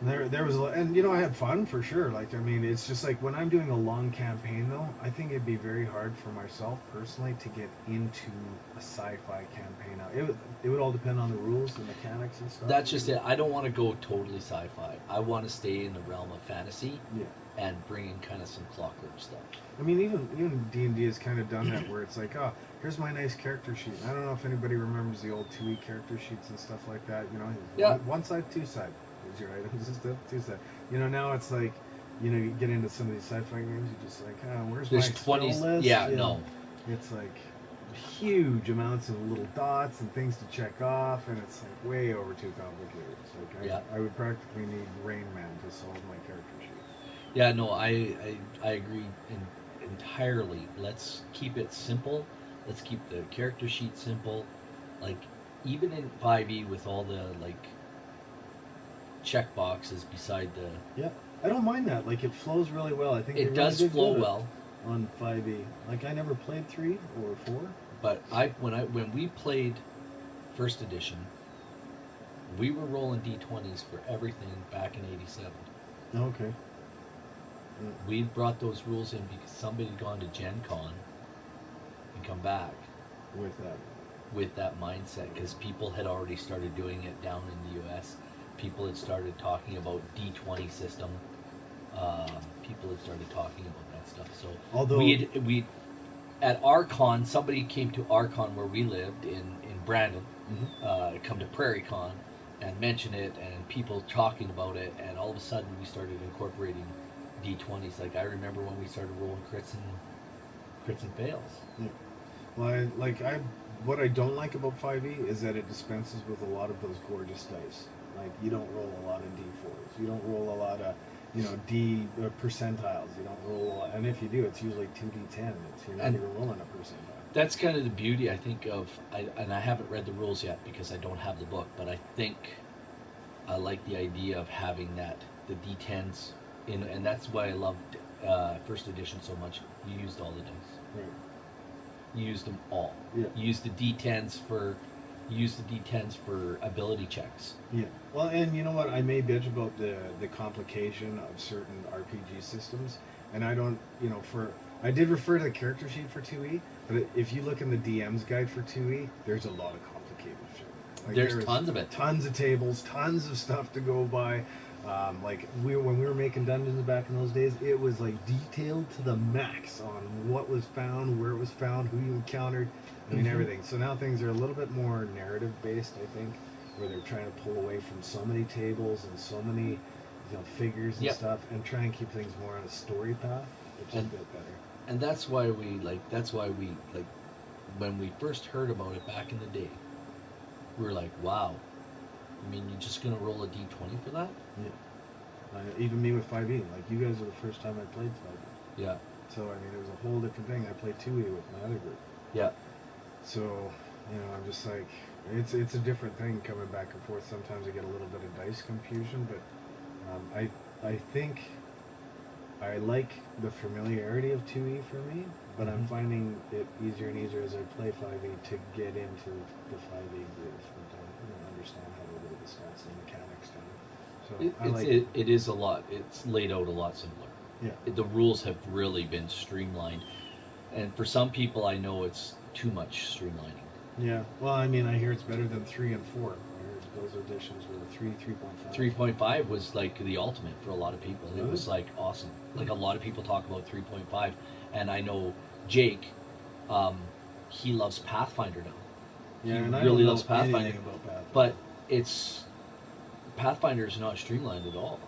There was, and I had fun for sure. Like, I mean, it's just like when I'm doing a long campaign, though, I think it'd be very hard for myself personally to get into a sci-fi campaign. Now, it would all depend on the rules, the mechanics, and stuff. That's just it. I don't want to go totally sci-fi. I want to stay in the realm of fantasy. Yeah. And bring in kind of some clockwork stuff. I mean, even D&D has kind of done that, where it's like, oh, here's my nice character sheet. I don't know if anybody remembers the old 2E character sheets and stuff like that. Yeah. One side, two side. Here's your items and stuff, two side. Now it's like, you get into some of these sci-fi games, you're just like, oh, where's my spell list? Yeah, no. It's like huge amounts of little dots and things to check off, and it's like way over too complicated. It's like I would practically need Rain Man to solve my character sheet. Yeah, no, I agree entirely. Let's keep it simple. Let's keep the character sheet simple. Like even in 5e with all the like check boxes beside the Yeah, I don't mind that. Like it flows really well. I think they it really does did flow good well. on 5e. Like I never played 3 or 4. But when we played first edition, we were rolling d20s for everything back in '87. Okay. We brought those rules in because somebody had gone to Gen Con and come back With that. with that mindset because people had already started doing it down in the U.S. People had started talking about D20 system. People had started talking about that stuff. So Although we at Archon, somebody came to Archon where we lived in Brandon, come to Prairie Con and mention it, and people talking about it, and all of a sudden we started incorporating D20s. Like I remember when we started rolling crits and fails. yeah. Well, what I don't like about 5e is that it dispenses with a lot of those gorgeous dice. Like you don't roll a lot of d4s. You don't roll a lot of, d percentiles. You don't roll a lot, and if you do, it's usually 2d10. You're not even rolling a percentile. That's kind of the beauty, I think, and I haven't read the rules yet because I don't have the book, but I think I like the idea of having the D10s and that's why I loved first edition so much. You used all the dice. Right. You used them all. Yeah. You used the D10s for ability checks. Yeah. Well, and you know what? I may bitch about the complication of certain RPG systems, and I don't, I did refer to the character sheet for 2e, but if you look in the DM's guide for 2e, there's a lot of complicated shit. Like, There's tons of it. Tons of tables, tons of stuff to go by. When we were making dungeons back in those days, it was like detailed to the max on what was found, where it was found, who you encountered. I mean, everything. So now things are a little bit more narrative based, I think, where they're trying to pull away from so many tables and so many, figures and stuff, and try and keep things more on a story path, which is a bit better. And that's why we when we first heard about it back in the day, we were like, wow. I mean, you're just gonna roll a d20 for that? Yeah. Even me with 5e, like you guys are the first time I played 5e. Yeah. So I mean, it was a whole different thing. I played 2e with my other group. Yeah. So, I'm just like, it's a different thing coming back and forth. Sometimes I get a little bit of dice confusion, but I think I like the familiarity of 2e for me, but I'm finding it easier and easier as I play 5e to get into the 5e groove. I understand how to roll the stats and mechanics down. So it is a lot. It's laid out a lot simpler. Yeah. The rules have really been streamlined, and for some people, I know it's too much streamlining. Yeah. Well, I mean, I hear it's better than 3 and 4. I heard those editions were 3.5. 3.5 was like the ultimate for a lot of people. It was like awesome. Like a lot of people talk about 3.5, and I know Jake, he loves Pathfinder now. Yeah, he and really I loves don't know Pathfinder. anything about Pathfinder. But Pathfinder is not streamlined at all.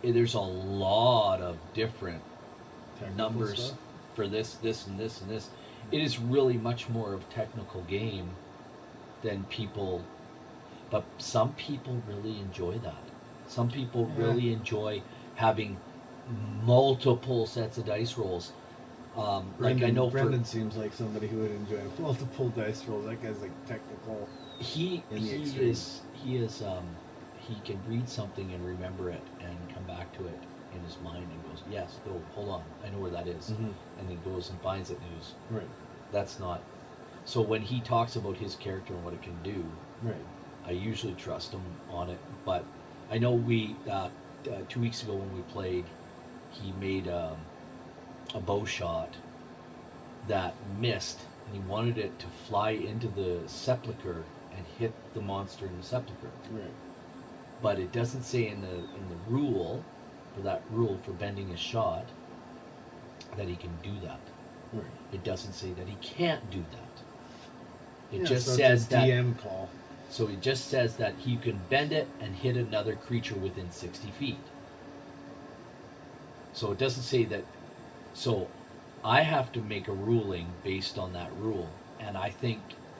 There's a lot of different Technical numbers stuff? for this, and this, and this. It is really much more of a technical game than people. But some people really enjoy that. Some people really enjoy having multiple sets of dice rolls. Brendan seems like somebody who would enjoy multiple dice rolls. That guy's like technical. He can read something and remember it and come back to it in his mind and goes, yes, no, hold on, I know where that is. And he goes and finds it and goes, right. That's not. So when he talks about his character and what it can do, right, I usually trust him on it. But I know we 2 weeks ago when we played, he made a bow shot that missed, and he wanted it to fly into the sepulcher and hit the monster in the sepulcher. right. But it doesn't say in the rule for bending his shot that he can do that. Right. It doesn't say that he can't do that. It just so says it's a that. DM call. So it just says that he can bend it and hit another creature within 60 feet. So it doesn't say that. So I have to make a ruling based on that rule, and I think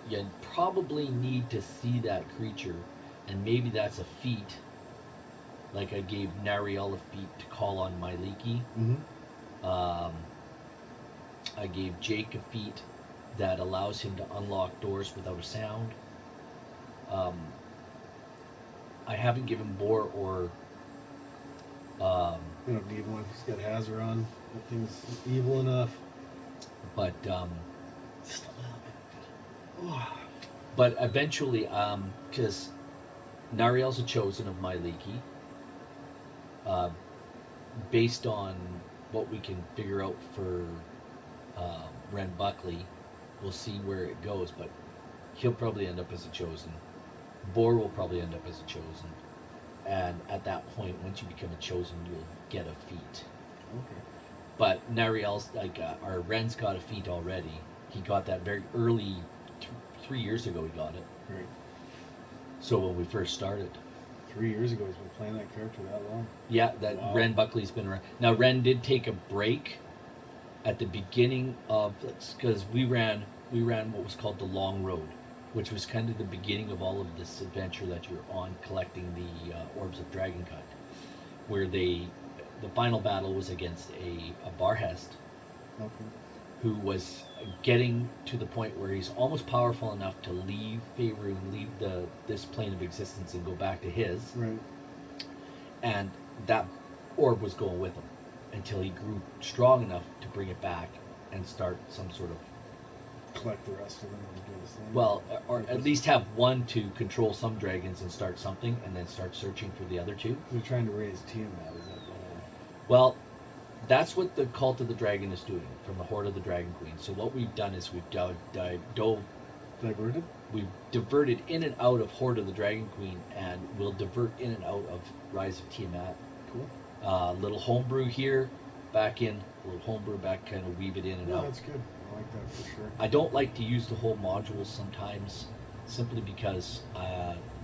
you probably need to see that creature, and maybe that's a feat Like I gave Nariel a feat to call on my leaky. I gave Jake a feat that allows him to unlock doors without a sound. I haven't given Boar or You don't need one. He's got Hazard on. That thing's evil enough. but Just a little bit. Oh. but eventually, because Nariel's a chosen of my leaky, based on what we can figure out for Ren Buckley, we'll see where it goes, but he'll probably end up as a chosen. Boar will probably end up as a chosen. And at that point, once you become a chosen, you'll get a feat. Okay. But Nariel's, like, our Ren's got a feat already. He got that very early, 3 years ago he got it. Right. So when we first started. 3 years ago he's been playing that character that long. Yeah, that Wow. Ren Buckley's been around. Now, Ren did take a break at the beginning of, because we ran what was called the Long Road, which was kind of the beginning of all of this adventure that you're on, collecting the Orbs of Dragoncut, where the final battle was against a Barhest, Okay. who was getting to the point where he's almost powerful enough to leave Faerun, leave this plane of existence and go back to his, Right. and that orb was going with him until he grew strong enough to bring it back and start some sort of, Collect the rest of them and do the same. well, or at least have one to control some dragons and start something, and then start searching for the other two. You're trying to raise Tiamat, is that the Well, that's what the Cult of the Dragon is doing from the Horde of the Dragon Queen. So what we've done is we've diverted? we've diverted in and out of Horde of the Dragon Queen, and we'll divert in and out of Rise of Tiamat. Cool. Little homebrew here, back in, little homebrew back, kind of weave it in and No, out. that's good. I like that for sure. I don't like to use the whole modules sometimes, simply because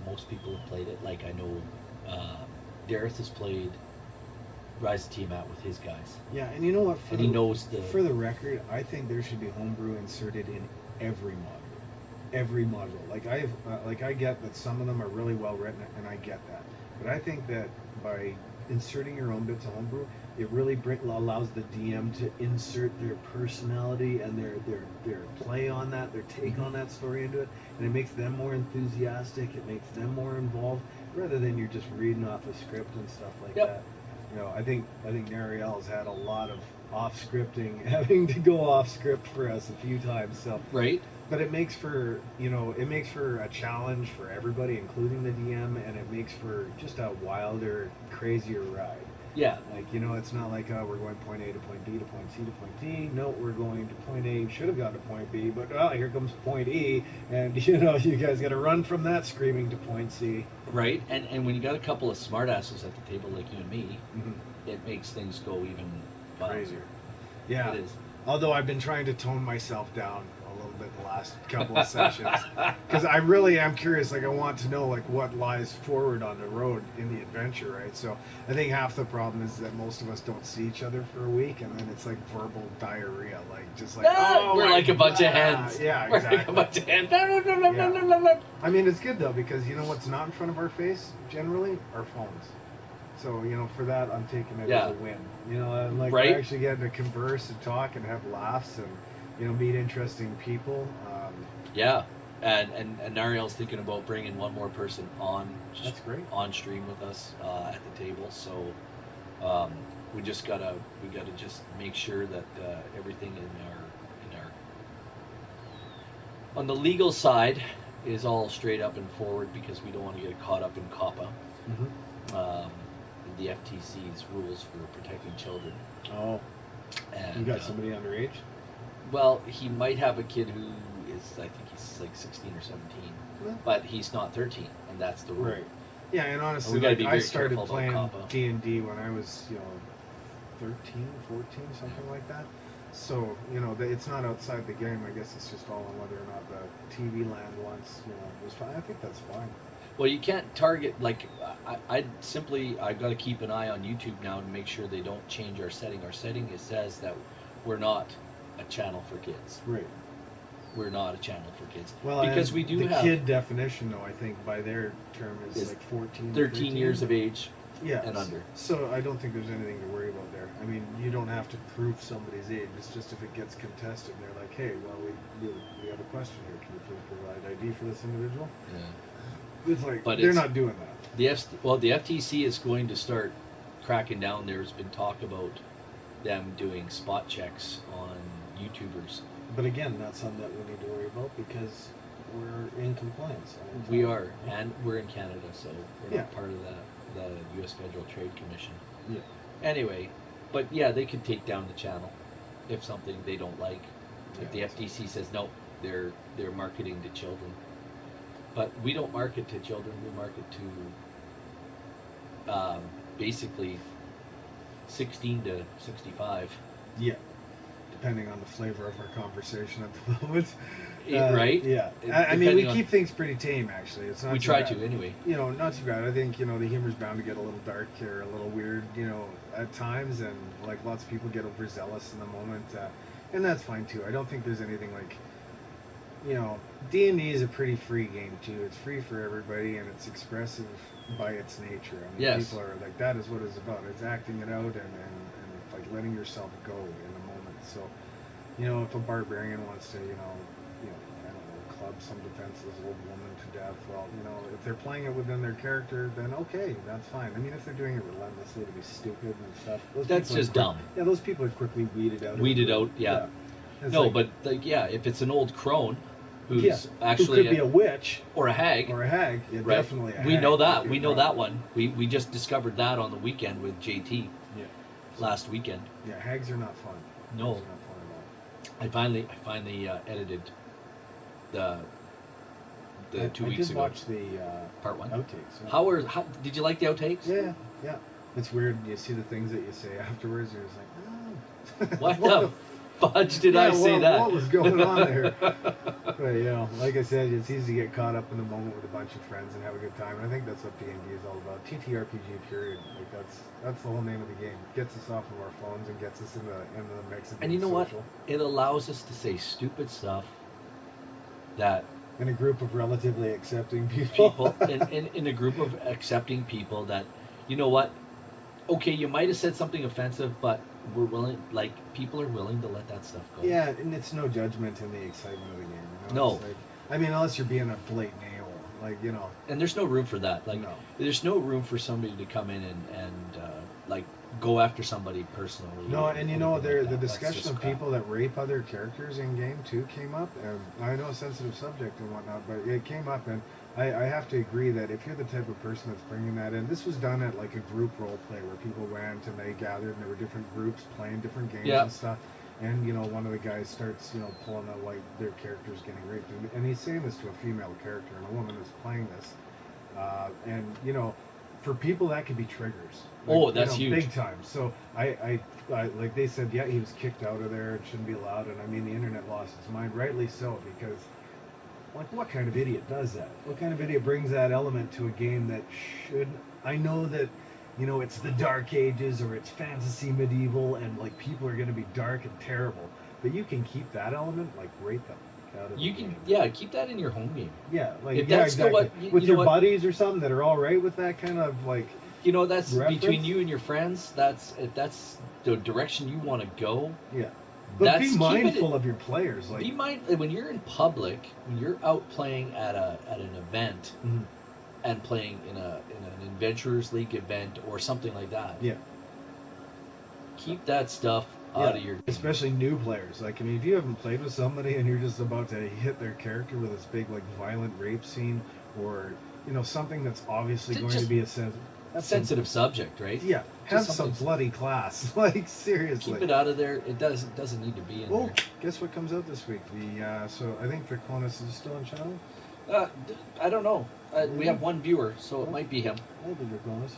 most people have played it. Like I know Dareth has played Rise of Tiamat with his guys. Yeah, and you know what? And he knows For the record, I think there should be homebrew inserted in every module. Every module. Like I get that some of them are really well written, and I get that. But I think that by inserting your own bits of homebrew, it really allows the DM to insert their personality and their play on that, their take on that story into it, and it makes them more enthusiastic. It makes them more involved, rather than you're just reading off a script and stuff like that. You know, I think Nariel's had a lot of off scripting, having to go off script for us a few times. So Right? but it makes for a challenge for everybody, including the DM, and it makes for just a wilder, crazier ride. Yeah. Like, it's not like we're going point A to point B to point C to point D. No, we're going to point A, should have gone to point B, but here comes point E, and you guys got to run from that screaming to point C. Right? And when you got a couple of smartasses at the table like you and me, Mm-hmm. it makes things go even Crazier. Yeah. It is. Although I've been trying to tone myself down a little bit the last couple of sessions, because I really am curious. Like, I want to know what lies forward on the road in the adventure, right? So I think half the problem is that most of us don't see each other for a week, and then it's like verbal diarrhea, we're like a bunch of hens. Yeah, We're exactly. like a bunch of hens. I mean, it's good though, because what's not in front of our face generally are phones. So for that, I'm taking it as a win. Right? We're actually getting to converse and talk and have laughs and meet interesting people. Yeah, and Nariel's thinking about bringing one more person on. That's great. On stream with us at the table. So we gotta just make sure that everything in our on the legal side is all straight up and forward, because we don't want to get caught up in COPPA. Mm-hmm. The FTC's rules for protecting children. Oh, And, you got somebody underage? Well, he might have a kid who is, I think he's like 16 or 17, but he's not 13, and that's the rule. Right. Yeah, and honestly, We gotta be I very started careful playing about COPPA. D&D when I was 13, 14, something like that. So it's not outside the game. I guess it's just all on whether or not the TV land wants was fine. I think that's fine. Well, you can't target, I've got to keep an eye on YouTube now to make sure they don't change our setting. Our setting, it says that we're not a channel for kids. Right. We're not a channel for kids. Well, because we do the have kid definition, though, I think by their term is like 14, 13 years of age. Yeah. and under. So I don't think there's anything to worry about there. I mean, you don't have to prove somebody's age. It's just if it gets contested, and they're like, hey, well, we have a question here. Can you please provide ID for this individual? Yeah. It's like, But they're not doing that. The FTC is going to start cracking down. There's been talk about them doing spot checks on YouTubers. But again, that's something that we need to worry about because we're in compliance. all the We time. are, and we're in Canada, so we're Yeah. not part of the U.S. Federal Trade Commission. Yeah. Anyway, but yeah, they could take down the channel if something they don't like. If the Yeah. FTC says no, they're marketing to children. But we don't market to children. We market to basically 16 to 65. Yeah. Depending on the flavor of our conversation at the moment. Right? Yeah. I mean, we Depending on- keep things pretty tame, actually. It's not We too try bad. to anyway. Not too bad. I think, the humor's bound to get a little dark or a little weird, at times, and like lots of people get overzealous in the moment, and that's fine too. I don't think there's anything like, D&D is a pretty free game too. It's free for everybody, and it's expressive by its nature. I mean, Yes. people are like, that is what it's about. It's acting it out and like letting yourself go in the moment. So, if a barbarian wants to, I don't know, club some defenseless old woman to death, well, if they're playing it within their character, then okay, that's fine. I mean, if they're doing it relentlessly to be stupid and stuff, That's people are just dumb. Yeah, those people are quickly weeded out. Weeded out, yeah. It's No, like- but if it's an old crone who's yeah, actually who could be a witch or a hag, or a hag, yeah, right? definitely. A We hag know would that. be a We know problem. that one. We just discovered that on the weekend with JT Yeah, last weekend. yeah, hags are not fun. No. Hags are not fun at all. I finally edited the I 2 weeks did ago watch the part 1. outtakes. Yeah. How did you like the outtakes? Yeah. It's weird. You see the things that you say afterwards. You're just like, oh. What the fudge did I say that? What was going on there? But like I said, it's easy to get caught up in the moment with a bunch of friends and have a good time. And I think that's what D&D is all about. TTRPG period. Like that's the whole name of the game. Gets us off of our phones and gets us into the mix of And you being know social. what? It allows us to say stupid stuff that In a group of relatively accepting people. in a group of accepting people that, you know what? Okay, you might have said something offensive, but we're willing. Like people are willing to let that stuff go. Yeah, and it's no judgment in the excitement of the game. No. It's like, I mean, unless you're being a blatant a-hole. Like, And there's no room for that. Like, No. there's no room for somebody to come in and like go after somebody personally. No, and or the anything like that. That's discussion just of crap. people that rape other characters in game too came up. And I know a sensitive subject and whatnot, but it came up, and I have to agree that if you're the type of person that's bringing that in, this was done at like a group role play where people went and they gathered and there were different groups playing different games Yeah. and stuff. And one of the guys starts pulling out like their character's getting raped, and he's saying this to a female character, and a woman is playing this, and for people that could be triggers. Oh, that's huge. Big time. So I like they said, yeah, he was kicked out of there. It shouldn't be allowed. And I mean, the internet lost its mind, rightly so, because like, what kind of idiot does that? What kind of idiot brings that element to a game that should? I know that it's the Dark Ages or it's fantasy medieval, and like people are going to be dark and terrible, but you can keep that element like right the fuck out of You the can game. keep that in your home game. Yeah, like If that's the exactly. what- With you know your what- buddies or something that are all right with that kind of like. That's Reference? between you and your friends. If that's the direction you want to go. Yeah. But be keep it- mindful of your players. Like, Be mindful when you're in public, when you're out playing at an event Mhm. and playing in an Adventurers League event or something like that. yeah, Keep that stuff out of your game. especially new players. Like, I mean, if you haven't played with somebody and you're just about to hit their character with this big, like, violent rape scene, or something that's obviously going to Just be a sensitive subject, right? Yeah, have Just some something- bloody class. Like, seriously. Keep it out of there. It doesn't need to be in Oh, guess what comes out this week? So I think Draconis is still on channel. there. I don't know. We have one viewer, so it might be him. Maybe Draconis.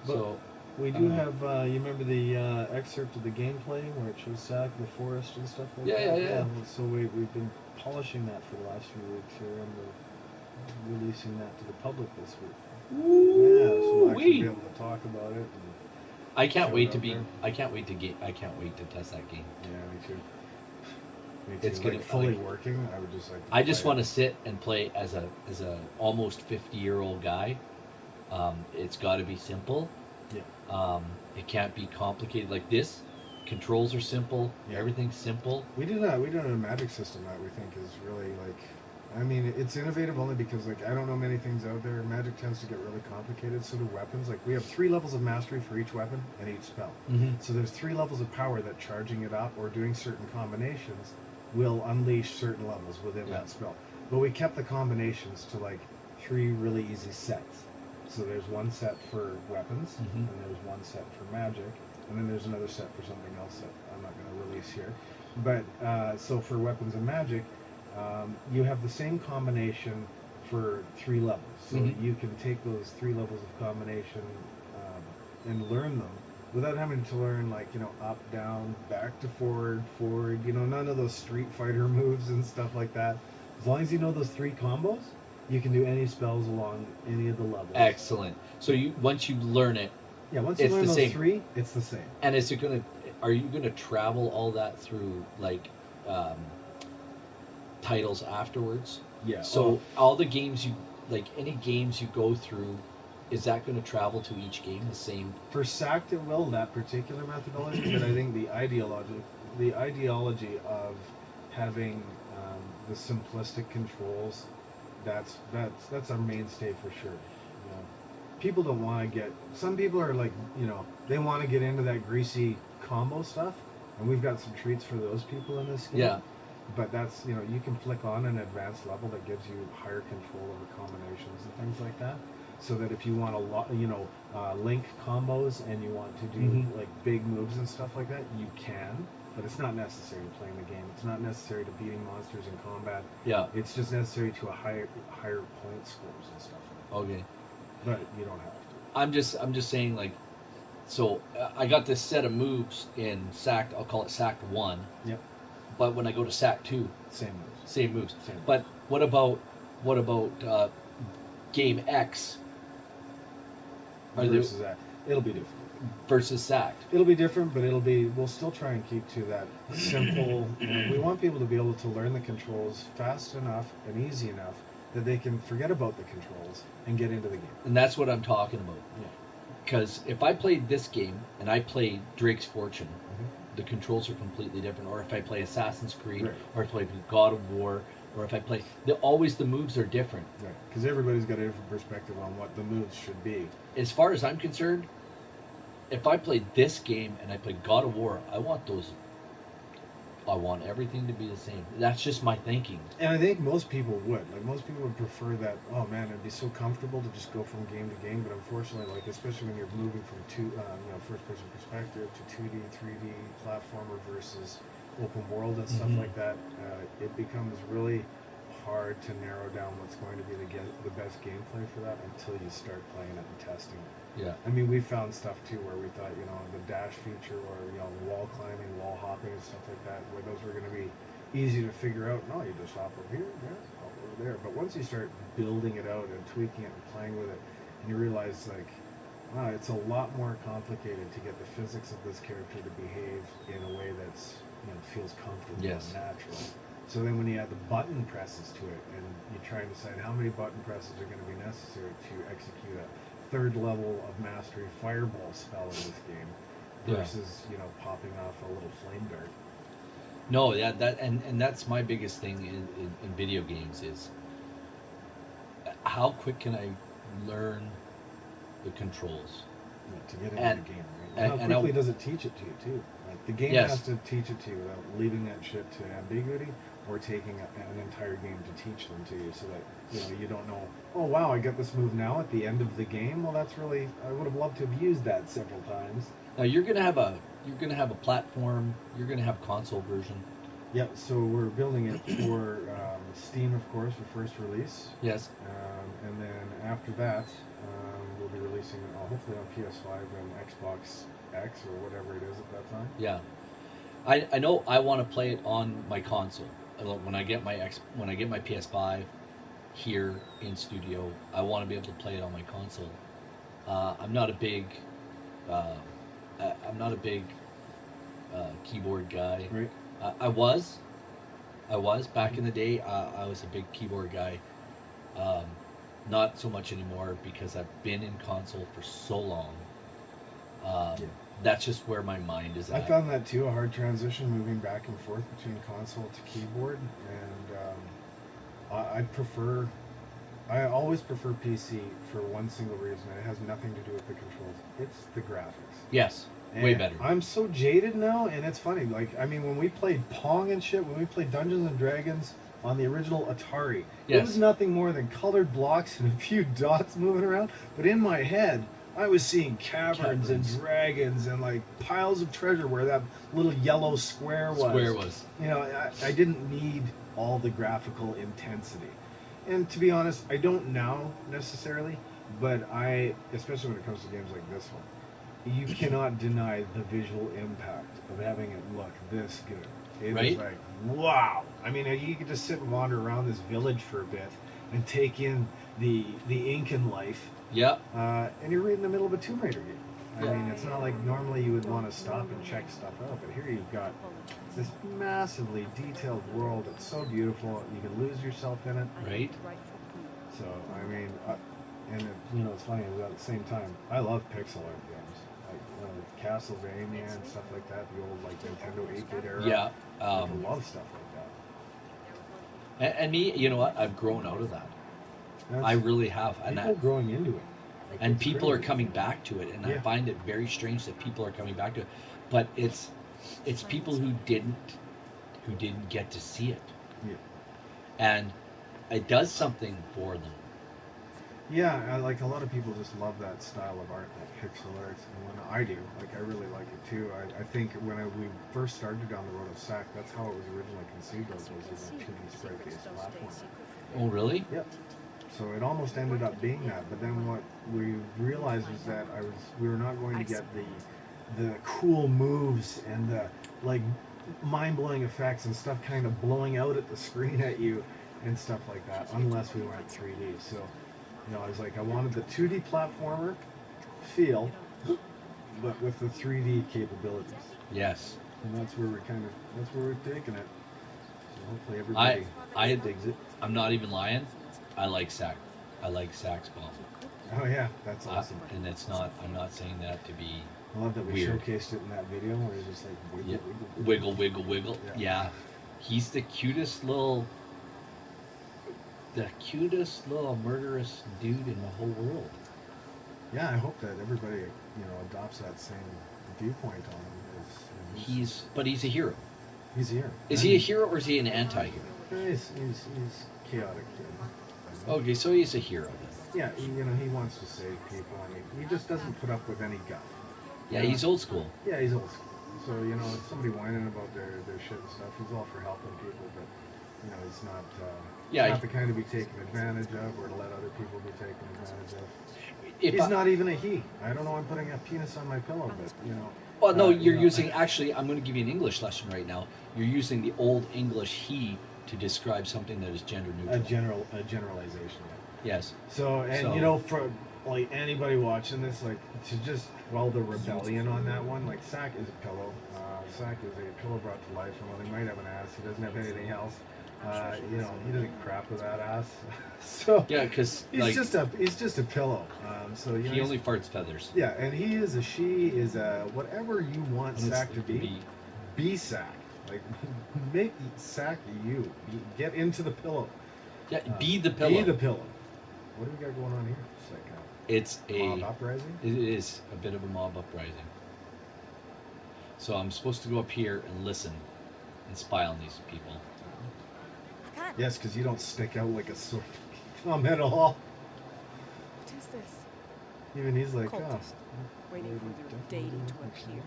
But So we do have. You remember the excerpt of the gameplay where it shows Sack, the forest, and stuff like Yeah, that. yeah. So we've been polishing that for the last few weeks here, and we're releasing that to the public this week. Yeah, so we'll actually be able to talk about it. And, I can't Show wait it to out be. there. I can't wait to test that game. yeah, me too. Me It's too. gonna- Like, fully like- working. I would just like. I just want to sit and play as a almost 50-year-old guy, It's got to be simple. Yeah. It can't be complicated like this. Controls are simple. Yeah. Everything's simple. We did a magic system that we think is really like, I mean, it's innovative only because like I don't know many things out there. Magic tends to get really complicated. So do weapons. Like we have 3 levels of mastery for each weapon and each spell. Mm-hmm. So there's 3 levels of power that charging it up or doing certain combinations will unleash certain levels within that spell. But we kept the combinations to like 3 really easy sets. So there's one set for weapons, and there's one set for magic, and then there's another set for something else that I'm not going to release here. But so for weapons and magic, you have the same combination for 3 levels. So you can take those 3 levels of combination and learn them without having to learn like, you know, up, down, back to forward, forward, you know, none of those Street Fighter moves and stuff like that. As long as you know those 3 combos, you can do any spells along any of the levels. Excellent. So once you learn it, once you learn those 3, it's the same. And are you gonna travel all that through like titles afterwards? Yeah. So all the games any games you go through, is that going to travel to each game the same? For SACT it will, that particular methodology, but I think the ideology of having the simplistic controls, that's our mainstay for sure. You know, people don't want to get. Some people are like, you know, they want to get into that greasy combo stuff, and we've got some treats for those people in this game. Yeah. But that's, you know, you can flick on an advanced level that gives you higher control over combinations and things like that. So that if you want a lot, you know, link combos and you want to do like big moves and stuff like that, you can. But it's not necessary to playing the game. It's not necessary to beating monsters in combat. Yeah. It's just necessary to a higher point scores and stuff like that. Okay. But you don't have to. I'm just saying, like, so I got this set of moves in SACT. I'll call it SACT 1. Yep. But when I go to SACT 2, Same moves. same moves. Same moves. But what about Game X? Versus that, it'll be different. Versus SACT. It'll be different, but we'll still try and keep to that simple. We want people to be able to learn the controls fast enough and easy enough that they can forget about the controls and get into the game. And that's what I'm talking about. Yeah. Because if I played this game and I played Drake's Fortune, the controls are completely different. Or if I play Assassin's Creed, or if I play God of War, or if I play, always the moves are different. Right. Because everybody's got a different perspective on what the moves should be. As far as I'm concerned, if I played this game and I played God of War, I want everything to be the same. That's just my thinking. And I think most people would. Like, most people would prefer that, oh man, it'd be so comfortable to just go from game to game. But unfortunately, like, especially when you're moving from first person perspective to 2D, 3D platformer versus open world and stuff like that, it becomes really hard to narrow down what's going to be the best gameplay for that until you start playing it and testing it. Yeah. I mean, we found stuff too where we thought, you know, the dash feature or, you know, wall climbing, wall hopping and stuff like that, where those were going to be easy to figure out. No, you just hop over here, hop over there. But once you start building it out and tweaking it and playing with it, and you realize, like, wow, it's a lot more complicated to get the physics of this character to behave in a way that's, you know, feels comfortable and natural. So then when you add the button presses to it, and you try and decide how many button presses are going to be necessary to execute a third level of mastery fireball spell in this game versus, you know, popping off a little flame dart. No, and that's my biggest thing in video games is how quick can I learn the controls? To get into the game, right? And how quickly does it teach it to you too? Like, the game has to teach it to you without leaving that shit to ambiguity or taking an entire game to teach them to you, so that, you know, you don't know, oh wow, I got this move now at the end of the game. Well, that's really, I would have loved to have used that several times. Now you're gonna have a platform. You're gonna have a console version. Yep. So we're building it for Steam, of course, for first release. Yes. And then after that, we'll be releasing it hopefully on PS5 and Xbox X or whatever it is at that time. Yeah. I know I want to play it on my console. When I get my PS5 here in studio, I want to be able to play it on my console. I'm not a big keyboard guy. Right. I was back in the day. I was a big keyboard guy, not so much anymore because I've been in console for so long. Yeah. That's just where my mind is I at. found that too, a hard transition moving back and forth between console to keyboard, and I always prefer PC for one single reason. It has nothing to do with the controls. It's the graphics. Yes, way And better. I'm so jaded now, and it's funny. Like, I mean, when we played Pong and shit, when we played Dungeons and Dragons on the original Atari, it Yes. was nothing more than colored blocks and a few dots moving around. But in my head, I was seeing caverns and dragons and like piles of treasure where that little yellow square was. You know, I didn't need all the graphical intensity. And to be honest, I don't now necessarily, but especially when it comes to games like this one, you cannot deny the visual impact of having it look this good. It Right? is like, wow. I mean, you could just sit and wander around this village for a bit and take in the Incan life. Yeah. And you're right in the middle of a Tomb Raider game. I Yeah. mean, it's not like normally you would want to stop and check stuff out, but here you've got this massively detailed world. It's so beautiful. You can lose yourself in it. Right. So, I mean, you know, it's funny, at the same time, I love pixel art games. Like Castlevania and stuff like that, the old, like, Nintendo 8-bit era. Yeah. I love stuff like that. And me, you know what? I've grown out of that. I really have. And People growing into it. Like, and it's people crazy. are coming back to it, and I Yeah. find it very strange that people are coming back to it. But it's people who didn't get to see it, Yeah. and it does something for them. Yeah, like a lot of people just love that style of art, that pixel art, and when I do, like I really like it too. I think when we first started down the road of SAC, that's how it was originally conceived of, was as a 2D sprite-based platform. Oh, really? Yep. So it almost ended up being that, but then what we realized was that we were not going to get the cool moves and the like mind-blowing effects and stuff kind of blowing out at the screen at you and stuff like that unless we went 3D. So, you know, I was like, I wanted the 2D platformer feel, but with the 3D capabilities. Yes. And that's where we're taking it. So hopefully everybody I digs it. I'm not even lying. I like Sac. I like Sac's bomb. Oh yeah, that's awesome. And it's not. I'm not saying that to be I love that we weird. showcased it in that video where he's just like wiggle, Yeah. wiggle. Wiggle, wiggle. Yeah. Yeah. He's the cutest little murderous dude in the whole world. Yeah, I hope that everybody, you know, adopts that same viewpoint on him. But he's a hero. He's a hero. Is he a hero or is he an anti-hero? He's chaotic. Okay, so he's a hero. Yeah, you know, he wants to save people. I mean, he just doesn't put up with any guff. Yeah, he's old school. Yeah, he's old school. So, you know, if somebody whining about their shit and stuff, he's all for helping people, but, you know, he's not, not the kind to be taken advantage of or to let other people be taken advantage of. He's not even a he. I don't know, I'm putting a penis on my pillow, but, you know. Well, no, you're using, actually, I'm going to give you an English lesson right now. You're using the old English he to describe something that is gender neutral. A generalization. Yes. So, you know, for like anybody watching this, like to just quell the rebellion on that one, like Sac is a pillow. Sac is a pillow brought to life, and while he might have an ass, he doesn't have anything else. You know, he doesn't crap with that ass. So yeah, because he's just a pillow. So you know, he only farts feathers. Yeah, and he is a she is a whatever you want Sac to be. Be Sac. Like make Sac you. Get into the pillow. Yeah, be the pillow. Be the pillow. What do we got going on here? It's like it's mob uprising? It is a bit of a mob uprising. So I'm supposed to go up here and listen and spy on these people. Yes, because you don't stick out like a sore thumb at all. What is this? Even he's like, Cultist, waiting for their deity to appear.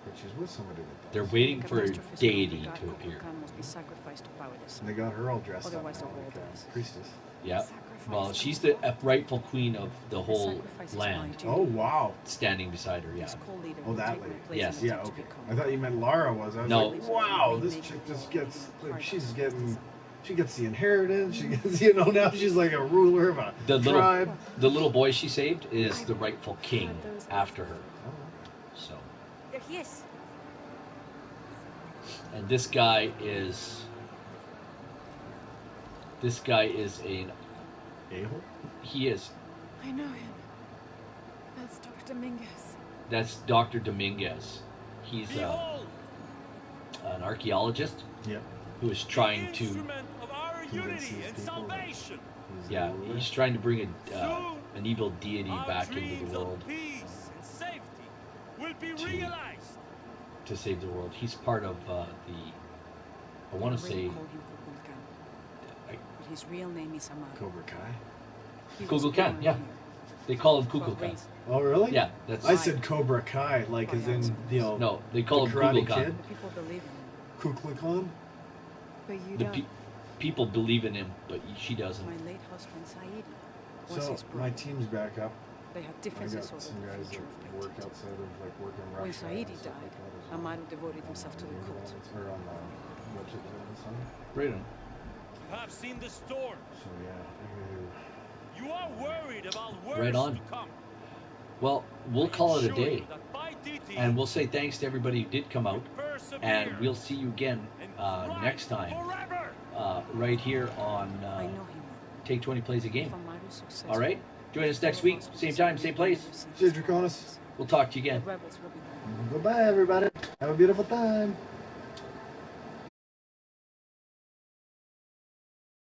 But she's with somebody that does. They're waiting for a deity to appear. Must be sacrificed to Baudes. And they got her all dressed Otherwise up the now, world like is. a priestess. Yeah. Well, she's the rightful queen of the whole land. Oh, wow. Standing beside her, yeah. Oh, that lady. Yes. Yeah, okay. I thought you meant Lara was. I was No. like, wow, this chick just gets, like, she gets the inheritance. She gets, you know, now she's like a ruler of a tribe. The little boy she saved is the rightful king after her. So. There he is. And this guy is A-hole? He is. I know him. That's Dr. Dominguez. That's Dr. Dominguez. He's Behold, an archaeologist Yep. who is the trying to, instrument of our Convince unity these and people that- salvation. He's yeah, the ruler. he's trying to bring Soon, an evil deity our back into dreams the world of peace and safety will be To- realized. to save the world. He's part of I want to Already say, call him Kukulkan, I- but his real name is Amaro. Cobra Kai. He was Kukulkan, born yeah. here, They call him but Kukulkan. raised- Oh, really? Yeah, that's I said Cobra Kai, like as in, you know, no. They call The him Karate Kukulkan. Kid? The people believe in him. Kukulkan? But you The don't. people believe in him, but she doesn't. My late husband Saidi was So, his brother. my team's back up. They had I got differences over some the guys future that of work Take20. outside of, like, work in When Russia. Saidi and stuff died, like that as well. Amaro devoted himself to the cult. Or on the website on Sunday. Right on. You have seen the storm. So, yeah. You are worried about worse Right on. to come. Well, we'll call it a Assure day, you that by DT, and we'll say thanks to everybody who did come out, persevere and we'll see you again and next thrive time, forever. right here on I know him. Take20 Plays a If Game. Amaro's successful, All right, join us next all of week, us will same be time, same place. celebrating See you, his Draconis. success. We'll talk to you The again. rebels will be Goodbye, everybody. Have a beautiful time.